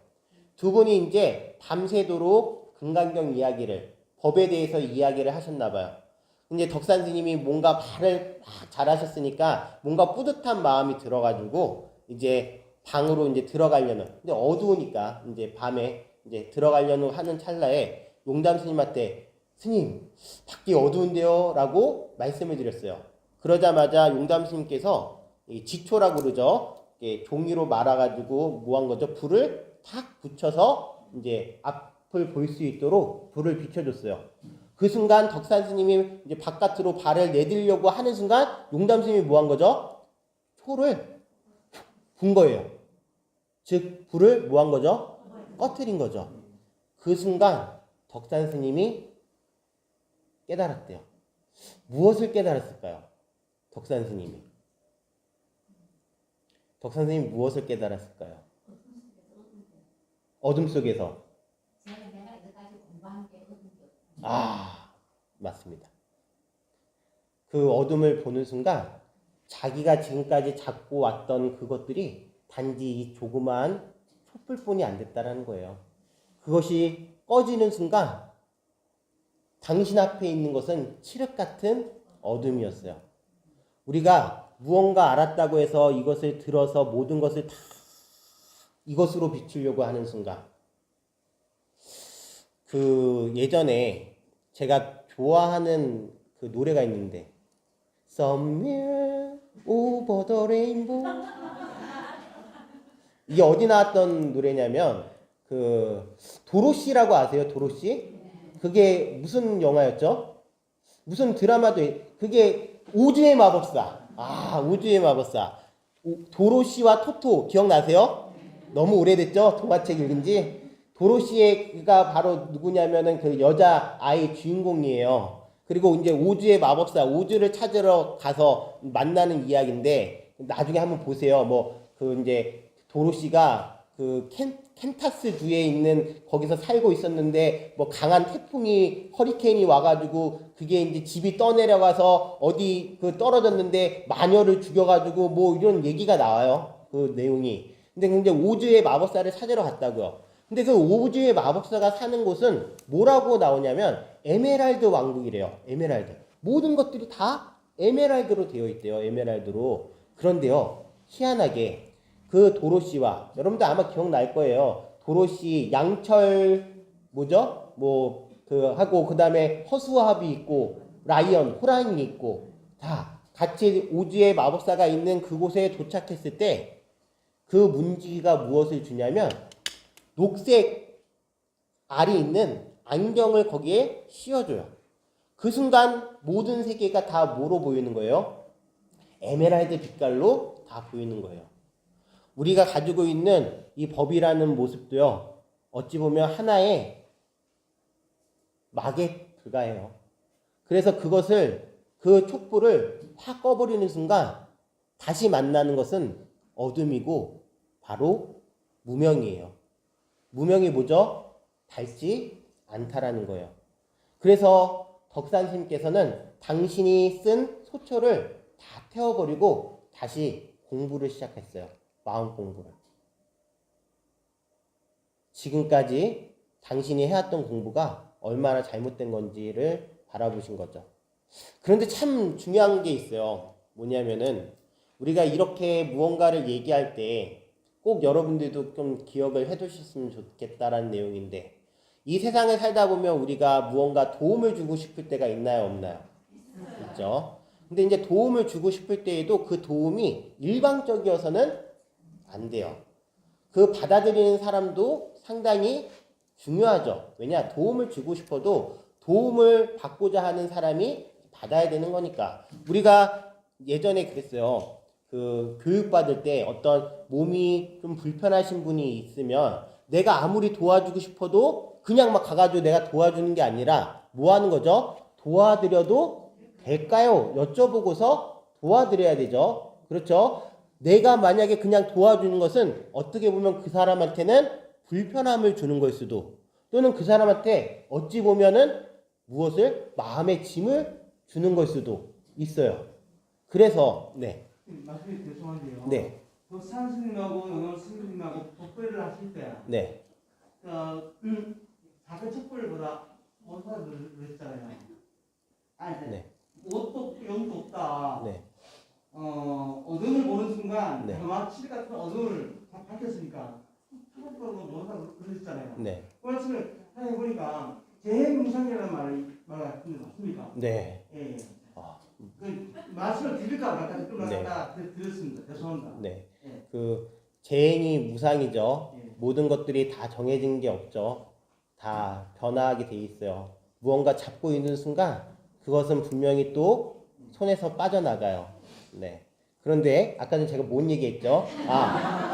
두 분이 이제 밤새도록 근간경 이야기를 법에 대해서 이야기를 하셨나 봐요. 근데 덕산 스님이 뭔가 말을 막 잘하셨으니까 뭔가 뿌듯한 마음이 들어가지고 이제 방으로 이제 들어가려는 근데 어두우니까 이제 밤에 이제 들어가려는 하는 찰나에 용담 스님한테 스님 밖이 어두운데요 라고 말씀을 드렸어요. 그러자마자 용담 스님께서 지초라고 그러죠. 종이로 말아가지고 뭐 한 거죠? 불을 탁 붙여서 이제 앞을 볼 수 있도록 불을 비춰줬어요. 그 순간 덕산 스님이 이제 바깥으로 발을 내디려고 하는 순간 용담 스님이 뭐 한 거죠? 초를 분 거예요. 즉 불을 뭐 한 거죠? 꺼트린 거죠. 그 순간 덕산 스님이 깨달았대요. 무엇을 깨달았을까요? 덕산 스님이 무엇을 깨달았을까요? 어둠 속에서. 내가 이거까지 공부한 게 어떤 게 없어. 아, 맞습니다. 그 어둠을 보는 순간 자기가 지금까지 잡고 왔던 그것들이 단지 이 조그마한 촛불뿐이 안 됐다라는 거예요. 그것이 꺼지는 순간 당신 앞에 있는 것은 칠흑 같은 어둠이었어요. 우리가 무언가 알았다고 해서 이것을 들어서 모든 것을 다 이것으로 비추려고 하는 순간, 그 예전에 제가 좋아하는 그 노래가 있는데 Somewhere over the rainbow, 이게 어디 나왔던 노래냐면 그 도로시라고 아세요? 도로시? 그게 무슨 영화였죠? 무슨 드라마도 그게 오즈의 마법사. 아, 오즈의 마법사. 도로시와 토토 기억나세요? 너무 오래됐죠? 동화책 읽은 지. 도로시가 바로 누구냐면은 그 여자 아이 주인공이에요. 그리고 이제 오즈의 마법사, 오즈를 찾으러 가서 만나는 이야기인데 나중에 한번 보세요. 뭐 그 이제 도로시가 그 캔타스 주에 있는 거기서 살고 있었는데 뭐 강한 태풍이 허리케인이 와가지고 그게 이제 집이 떠내려가서 어디 그 떨어졌는데 마녀를 죽여가지고 뭐 이런 얘기가 나와요. 그 내용이. 근데 이제 오즈의 마법사를 찾으러 갔다고요. 근데 그 오즈의 마법사가 사는 곳은 뭐라고 나오냐면 에메랄드 왕국이래요. 에메랄드. 모든 것들이 다 에메랄드로 되어 있대요. 에메랄드로. 그런데요, 희한하게 그 도로시와 여러분들 아마 기억날 거예요. 도로시 양철 뭐죠? 뭐 그 하고 그다음에 허수아비 있고 라이언 호랑이 있고 다 같이 오즈의 마법사가 있는 그곳에 도착했을 때 그 문지기가 무엇을 주냐면 녹색 알이 있는 안경을 거기에 씌워줘요. 그 순간 모든 세계가 다 뭐로 보이는 거예요? 에메랄드 빛깔로 다 보이는 거예요. 우리가 가지고 있는 이 법이라는 모습도요, 어찌 보면 하나의 막에 불과해요. 그래서 그것을, 그 촛불을 확 꺼버리는 순간 다시 만나는 것은 어둠이고 바로 무명이에요. 무명이 뭐죠? 닳지 않다라는 거예요. 그래서 덕산스님께서는 당신이 쓴 소초를 다 태워버리고 다시 공부를 시작했어요. 마음 공부를. 지금까지 당신이 해왔던 공부가 얼마나 잘못된 건지를 바라보신 거죠. 그런데 참 중요한 게 있어요. 뭐냐면은 우리가 이렇게 무언가를 얘기할 때 꼭 여러분들도 좀 기억을 해두셨으면 좋겠다라는 내용인데, 이 세상을 살다 보면 우리가 무언가 도움을 주고 싶을 때가 있나요, 없나요? 있죠. 근데 이제 도움을 주고 싶을 때에도 그 도움이 일방적이어서는 안 돼요. 그 받아들이는 사람도 상당히 중요하죠. 왜냐, 도움을 주고 싶어도 도움을 받고자 하는 사람이 받아야 되는 거니까. 우리가 예전에 그랬어요. 그 교육받을 때 어떤 몸이 좀 불편하신 분이 있으면 내가 아무리 도와주고 싶어도 그냥 막 가가지고 내가 도와주는 게 아니라 뭐 하는 거죠? 도와드려도 될까요? 여쭤보고서 도와드려야 되죠. 그렇죠? 내가 만약에 그냥 도와주는 것은 어떻게 보면 그 사람한테는 불편함을 주는 걸 수도, 또는 그 사람한테 어찌 보면은 무엇을 마음의 짐을 주는 걸 수도 있어요. 그래서 말씀이 죄송한데요. 네. 덕산 스님하고 영월 스님하고 법회를 하실 때 네. 작은 촛불보다 원사를 그랬잖아요. 아니, 네. 옷도 없고 영도 없다. 네. 어둠을 보는 순간 네. 가마 칠 같은 어둠을 다 밝혔으니까 촛불보다 원사를 그러셨잖아요. 네. 그 말씀을 하다 보니까 재해명상이라는 말을 맞습니까? 네. 예. 아, 그 말씀을 드릴까 말까 네. 끌어갔다 드렸습니다. 죄송합니다. 네. 예. 그 재행이 무상이죠. 예. 모든 것들이 다 정해진 게 없죠. 다 변화하게 돼 있어요. 무언가 잡고 있는 순간 그것은 분명히 또 손에서 빠져나가요. 네. 그런데 아까 전에 제가 뭔 얘기했죠?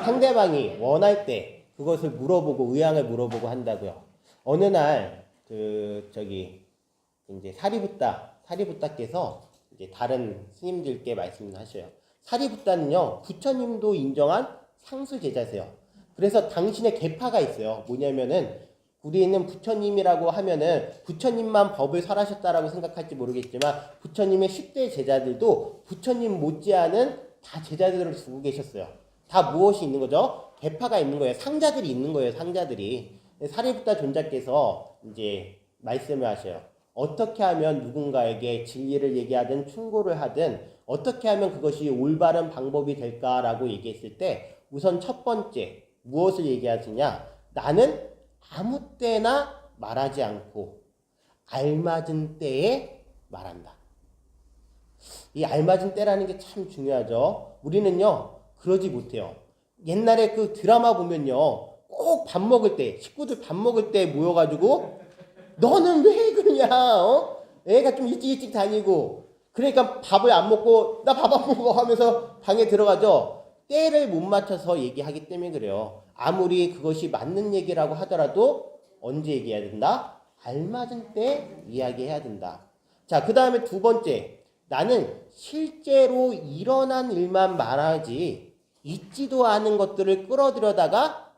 상대방이 원할 때 그것을 물어보고 의향을 물어보고 한다고요. 어느 날 이제 사리붓다께서 이제 다른 스님들께 말씀을 하셔요. 사리붓다는요, 부처님도 인정한 상수 제자세요. 그래서 당신의 계파가 있어요. 뭐냐면은 우리는 부처님이라고 하면은 부처님만 법을 설하셨다라고 생각할지 모르겠지만 부처님의 10대 제자들도 부처님 못지않은 다 제자들을 두고 계셨어요. 다 무엇이 있는 거죠? 계파가 있는 거예요. 상자들이 있는 거예요. 상자들이. 사리부타 존자께서 이제 말씀을 하셔요. 어떻게 하면 누군가에게 진리를 얘기하든 충고를 하든 어떻게 하면 그것이 올바른 방법이 될까라고 얘기했을 때 우선 첫 번째 무엇을 얘기하시냐? 나는 아무 때나 말하지 않고 알맞은 때에 말한다. 이 알맞은 때라는 게 참 중요하죠. 우리는요 그러지 못해요. 옛날에 그 드라마 보면요 꼭 밥 먹을 때 식구들 밥 먹을 때 모여가지고 너는 왜 그러냐? 애가 좀 일찍 다니고 그러니까 밥을 안 먹고 나 밥 안 먹어 하면서 방에 들어가죠. 때를 못 맞춰서 얘기하기 때문에 그래요. 아무리 그것이 맞는 얘기라고 하더라도 언제 얘기해야 된다? 알맞은 때 이야기해야 된다. 자, 그 다음에 두 번째. 나는 실제로 일어난 일만 말하지 있지도 않은 것들을 끌어들여다가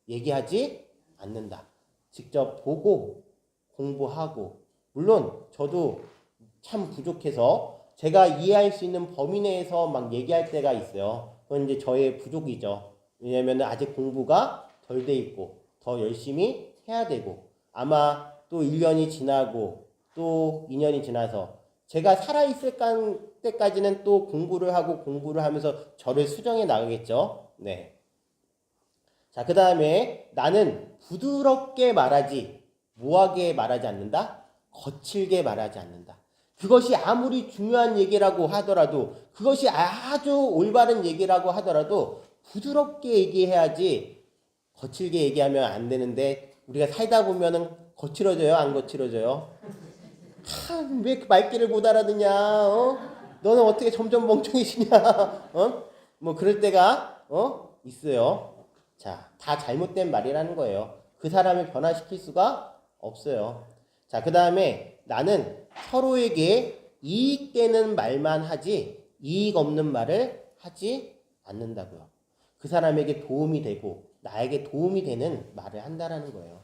얘기하지 않는다. 직접 보고 공부하고 물론 저도 참 부족해서 제가 이해할 수 있는 범위 내에서 막 얘기할 때가 있어요. 그건 이제 저의 부족이죠. 왜냐하면 아직 공부가 덜 돼 있고 더 열심히 해야 되고 아마 또 1년이 지나고 또 2년이 지나서 제가 살아있을 때까지는 또 공부를 하면서 저를 수정해 나가겠죠. 네. 자, 그 다음에 나는 부드럽게 말하지 모하게 말하지 않는다. 거칠게 말하지 않는다. 그것이 아무리 중요한 얘기라고 하더라도 그것이 아주 올바른 얘기라고 하더라도 부드럽게 얘기해야지 거칠게 얘기하면 안 되는데 우리가 살다 보면은 거칠어져요? 안 거칠어져요? 왜 말귀를 못 알아듣냐? 너는 어떻게 점점 멍청해지냐? 뭐 그럴 때가 있어요. 자, 다 잘못된 말이라는 거예요. 그 사람을 변화시킬 수가 없어요. 자, 그 다음에 나는 서로에게 이익되는 말만 하지 이익 없는 말을 하지 않는다고요. 그 사람에게 도움이 되고 나에게 도움이 되는 말을 한다라는 거예요.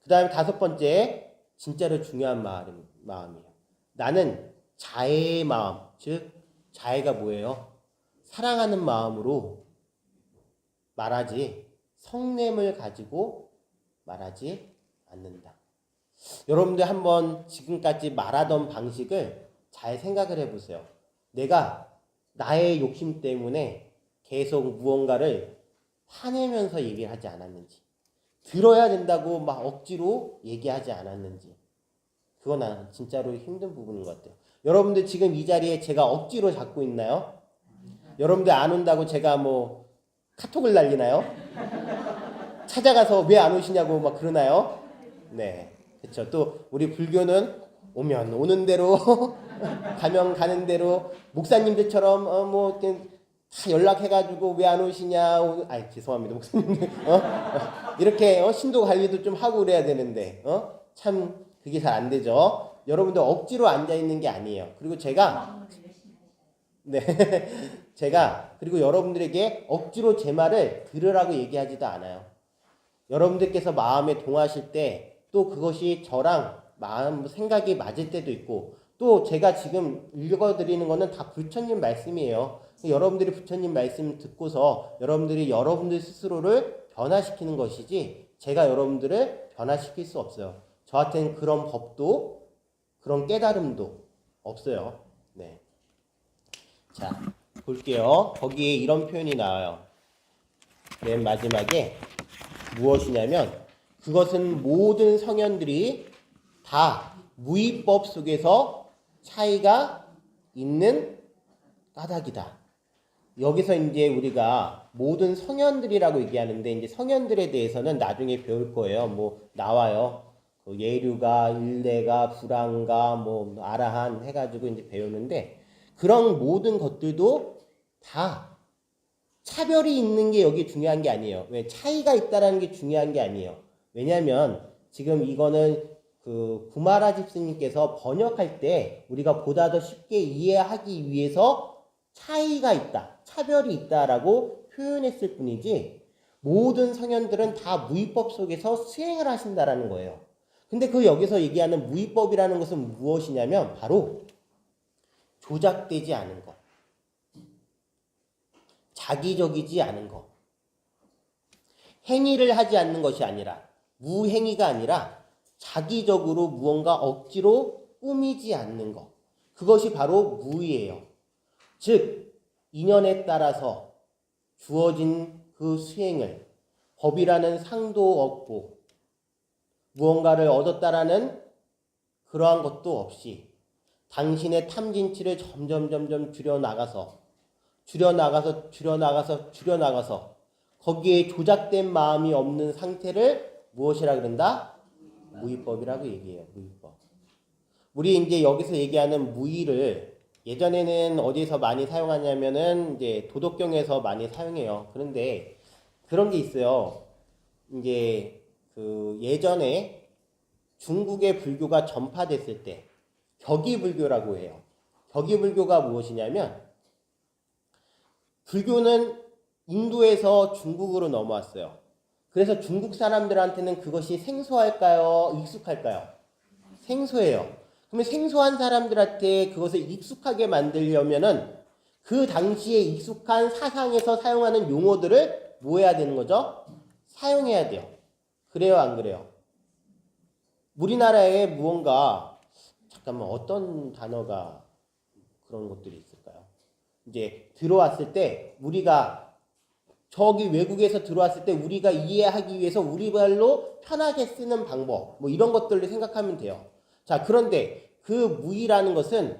그 다음에 다섯 번째 진짜로 중요한 마음이에요. 나는 자애의 마음, 즉 자애가 뭐예요? 사랑하는 마음으로 말하지 성냄을 가지고 말하지 않는다. 여러분들 한번 지금까지 말하던 방식을 잘 생각을 해보세요. 내가 나의 욕심 때문에 계속 무언가를 화내면서 얘기를 하지 않았는지 들어야 된다고 막 억지로 얘기하지 않았는지 그건 난 진짜로 힘든 부분인 것 같아요. 여러분들 지금 이 자리에 제가 억지로 잡고 있나요? 여러분들 안 온다고 제가 뭐 카톡을 날리나요? 찾아가서 왜 안 오시냐고 막 그러나요? 네, 그렇죠. 또 우리 불교는 오면 오는 대로 가면 가는 대로 목사님들처럼 뭐 다 연락해가지고 왜 안 오시냐? 아이 죄송합니다 목사님들 이렇게 신도 관리도 좀 하고 그래야 되는데 참 그게 잘 안 되죠. 여러분들 억지로 앉아 있는 게 아니에요. 그리고 제가 그리고 여러분들에게 억지로 제 말을 들으라고 얘기하지도 않아요. 여러분들께서 마음에 동하실 때 또 그것이 저랑 마음 생각이 맞을 때도 있고 또 제가 지금 읽어드리는 거는 다 부처님 말씀이에요. 여러분들이 부처님 말씀 듣고서 여러분들 스스로를 변화시키는 것이지 제가 여러분들을 변화시킬 수 없어요. 저한테는 그런 법도 그런 깨달음도 없어요. 네. 자, 볼게요. 거기에 이런 표현이 나와요. 맨 마지막에 무엇이냐면 그것은 모든 성현들이 다 무위법 속에서 차이가 있는 까닭이다. 여기서 이제 우리가 모든 성현들이라고 얘기하는데 이제 성현들에 대해서는 나중에 배울 거예요. 뭐 나와요. 예류가, 일레가, 불안가, 뭐 아라한 해가지고 이제 배우는데 그런 모든 것들도 다 차별이 있는 게 여기 중요한 게 아니에요. 왜 차이가 있다라는 게 중요한 게 아니에요. 왜냐하면 지금 이거는 그 구마라 집스님께서 번역할 때 우리가 보다 더 쉽게 이해하기 위해서 차이가 있다, 차별이 있다라고 표현했을 뿐이지 모든 성현들은 다 무위법 속에서 수행을 하신다라는 거예요. 근데 그 여기서 얘기하는 무위법이라는 것은 무엇이냐면 바로 조작되지 않은 것, 자기적이지 않은 것, 행위를 하지 않는 것이 아니라, 무행위가 아니라 자기적으로 무언가 억지로 꾸미지 않는 것, 그것이 바로 무의예요. 즉 인연에 따라서 주어진 그 수행을 법이라는 상도 없고 무언가를 얻었다라는 그러한 것도 없이 당신의 탐진치를 점점 줄여나가서 거기에 조작된 마음이 없는 상태를 무엇이라 그런다? 무위법이라고 얘기해요. 무위법. 우리 이제 여기서 얘기하는 무위를 예전에는 어디서 많이 사용하냐면은 이제 도덕경에서 많이 사용해요. 그런데 그런 게 있어요. 이제 그 예전에 중국의 불교가 전파됐을 때 격이불교라고 해요. 격이불교가 무엇이냐면 불교는 인도에서 중국으로 넘어왔어요. 그래서 중국 사람들한테는 그것이 생소할까요? 익숙할까요? 생소해요. 그러면 생소한 사람들한테 그것을 익숙하게 만들려면은 그 당시에 익숙한 사상에서 사용하는 용어들을 뭐 해야 되는 거죠? 사용해야 돼요. 그래요, 안 그래요? 우리나라에 무언가 잠깐만 어떤 단어가 그런 것들이 있을까요? 이제 들어왔을 때 우리가 저기 외국에서 들어왔을 때 우리가 이해하기 위해서 우리 말로 편하게 쓰는 방법 뭐 이런 것들을 생각하면 돼요. 자, 그런데 그 무의라는 것은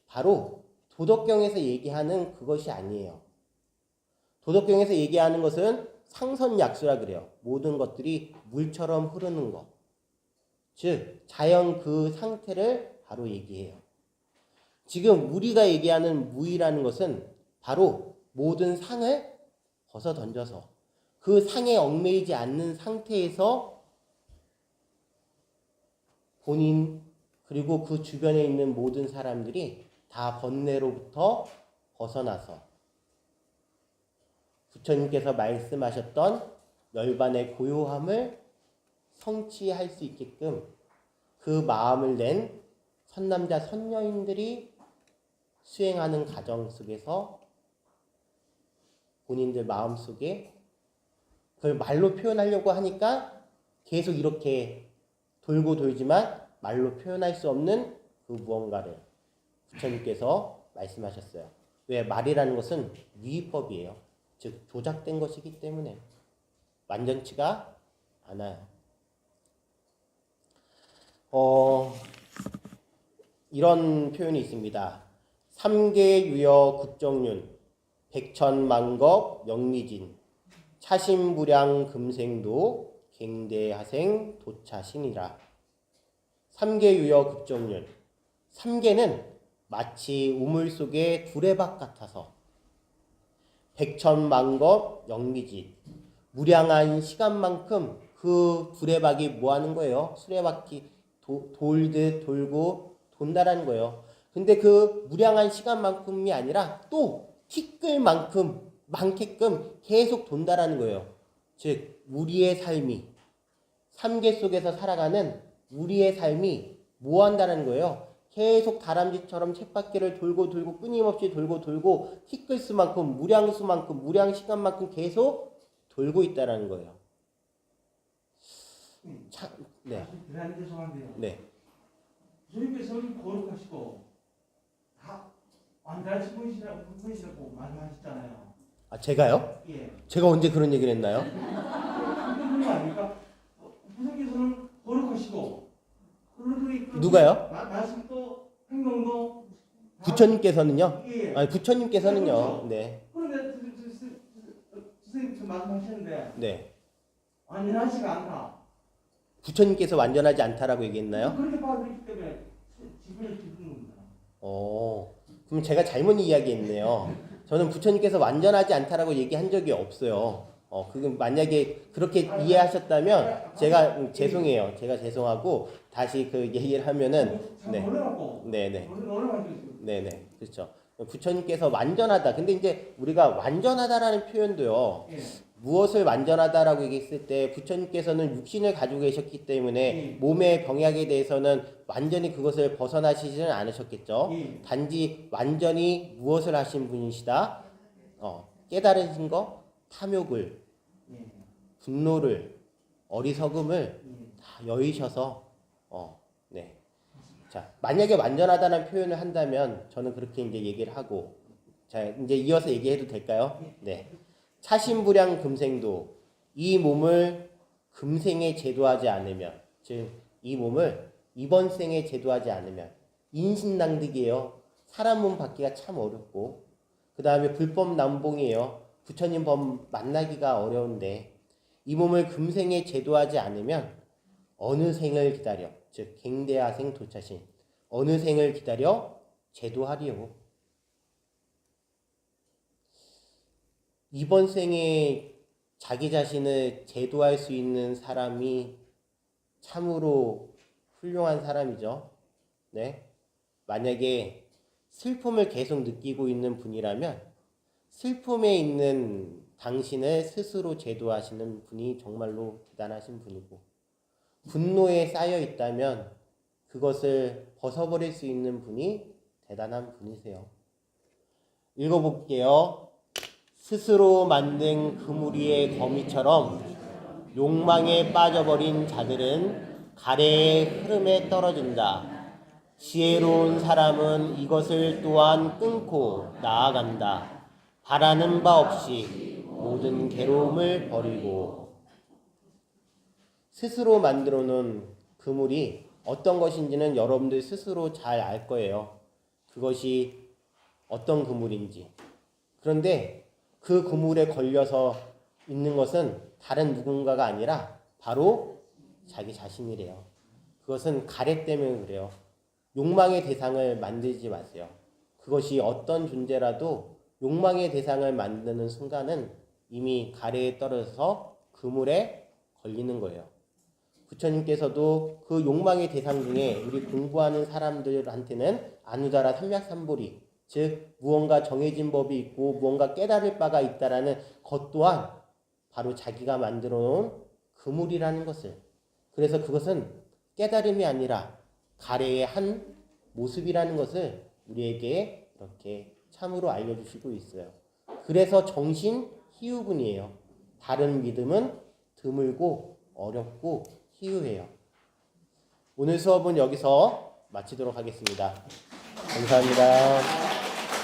바로 도덕경에서 얘기하는 그것이 아니에요. 도덕경에서 얘기하는 것은 상선약수라 그래요. 모든 것들이 물처럼 흐르는 것. 즉 자연 그 상태를 바로 얘기해요. 지금 우리가 얘기하는 무의라는 것은 바로 모든 상을 벗어 던져서 그 상에 얽매이지 않는 상태에서 본인 그리고 그 주변에 있는 모든 사람들이 다 번뇌로부터 벗어나서 부처님께서 말씀하셨던 열반의 고요함을 성취할 수 있게끔 그 마음을 낸 선남자 선녀인들이 수행하는 과정 속에서 본인들 마음속에 그걸 말로 표현하려고 하니까 계속 이렇게 돌고 돌지만 말로 표현할 수 없는 그 무언가를 부처님께서 말씀하셨어요. 왜? 말이라는 것은 위법이에요. 즉 조작된 것이기 때문에 완전치가 않아요. 이런 표현이 있습니다. 삼계유여 국정륜 백천만겁 영미진 차심부량 금생도 갱대하생 도차신이라. 삼계유여 국정륜. 삼계는 마치 우물 속의 두레박 같아서 백천만겁 영미진 무량한 시간만큼 그 두레박이 뭐 하는 거예요? 수레바퀴 돌듯 돌고 돈다라는 거예요. 근데 그 무량한 시간만큼이 아니라 또 티끌만큼 많게끔 계속 돈다라는 거예요. 즉 우리의 삶이 삼계 속에서 살아가는 우리의 삶이 뭐 한다는 거예요? 계속 다람쥐처럼 쳇바퀴를 돌고 돌고 끊임없이 돌고 돌고 티끌수만큼 무량수만큼 무량시간만큼 계속 돌고 있다라는 거예요. 네. 대단히 죄송한데요. 네. 주님께서는 거룩하시고 다 완전하신 분이시라고 말씀하셨잖아요. 아, 제가요? 예. 제가 언제 그런 얘기를 했나요? 그런 거 아닙니까? 부처님께서는 거룩하시고 누가요? 말씀도 행동도 부처님께서는요? 예. 아니, 부처님께서는요. 그렇죠. 네. 그런데 선생님께서 말씀하셨는데 네. 완전하지가 않다. 부처님께서 완전하지 않다라고 얘기했나요? 그렇게 받아들이기 때문에 지분을 주는 겁니다. 그럼 제가 잘못 이야기했네요. 저는 부처님께서 완전하지 않다라고 얘기한 적이 없어요. 그건 만약에 그렇게 이해하셨다면 제가 죄송해요. 제가 죄송하고 다시 그 얘기를 하면은 네. 네네. 네네. 그렇죠. 부처님께서 완전하다. 근데 이제 우리가 완전하다라는 표현도요. 무엇을 완전하다라고 얘기했을 때 부처님께서는 육신을 가지고 계셨기 때문에 몸의 병약에 대해서는 완전히 그것을 벗어나시지는 않으셨겠죠. 단지 완전히 무엇을 하신 분이시다? 깨달으신 거, 탐욕을, 분노를, 어리석음을 다 여의셔서 네. 자, 만약에 완전하다는 표현을 한다면 저는 그렇게 이제 얘기를 하고, 자, 이제 이어서 얘기해도 될까요? 네. 차신부량 금생도, 이 몸을 금생에 제도하지 않으면, 즉 이 몸을 이번 생에 제도하지 않으면 인신낭득이에요. 사람 몸 받기가 참 어렵고, 그 다음에 불법 남봉이에요. 부처님 법 만나기가 어려운데, 이 몸을 금생에 제도하지 않으면 어느 생을 기다려, 즉 갱대하생 도차신, 어느 생을 기다려 제도하리요. 이번 생에 자기 자신을 제도할 수 있는 사람이 참으로 훌륭한 사람이죠. 네. 만약에 슬픔을 계속 느끼고 있는 분이라면 슬픔에 있는 당신을 스스로 제도하시는 분이 정말로 대단하신 분이고, 분노에 쌓여 있다면 그것을 벗어버릴 수 있는 분이 대단한 분이세요. 읽어볼게요. 스스로 만든 그무리의 거미처럼 욕망에 빠져버린 자들은 가래의 흐름에 떨어진다. 지혜로운 사람은 이것을 또한 끊고 나아간다. 바라는 바 없이 모든 괴로움을 버리고. 스스로 만들어 놓은 그물이 어떤 것인지는 여러분들 스스로 잘 알 거예요. 그것이 어떤 그물인지. 그런데 그 그물에 걸려서 있는 것은 다른 누군가가 아니라 바로 자기 자신이래요. 그것은 가래 때문에 그래요. 욕망의 대상을 만들지 마세요. 그것이 어떤 존재라도 욕망의 대상을 만드는 순간은 이미 가래에 떨어져서 그물에 걸리는 거예요. 부처님께서도 그 욕망의 대상 중에 우리 공부하는 사람들한테는 아누다라 삼약삼보리, 즉 무언가 정해진 법이 있고 무언가 깨달을 바가 있다라는 것 또한 바로 자기가 만들어 놓은 그물이라는 것을, 그래서 그것은 깨달음이 아니라 가래의 한 모습이라는 것을 우리에게 이렇게 참으로 알려주시고 있어요. 그래서 정신 희우분이에요. 다른 믿음은 드물고 어렵고 희우해요. 오늘 수업은 여기서 마치도록 하겠습니다. 감사합니다.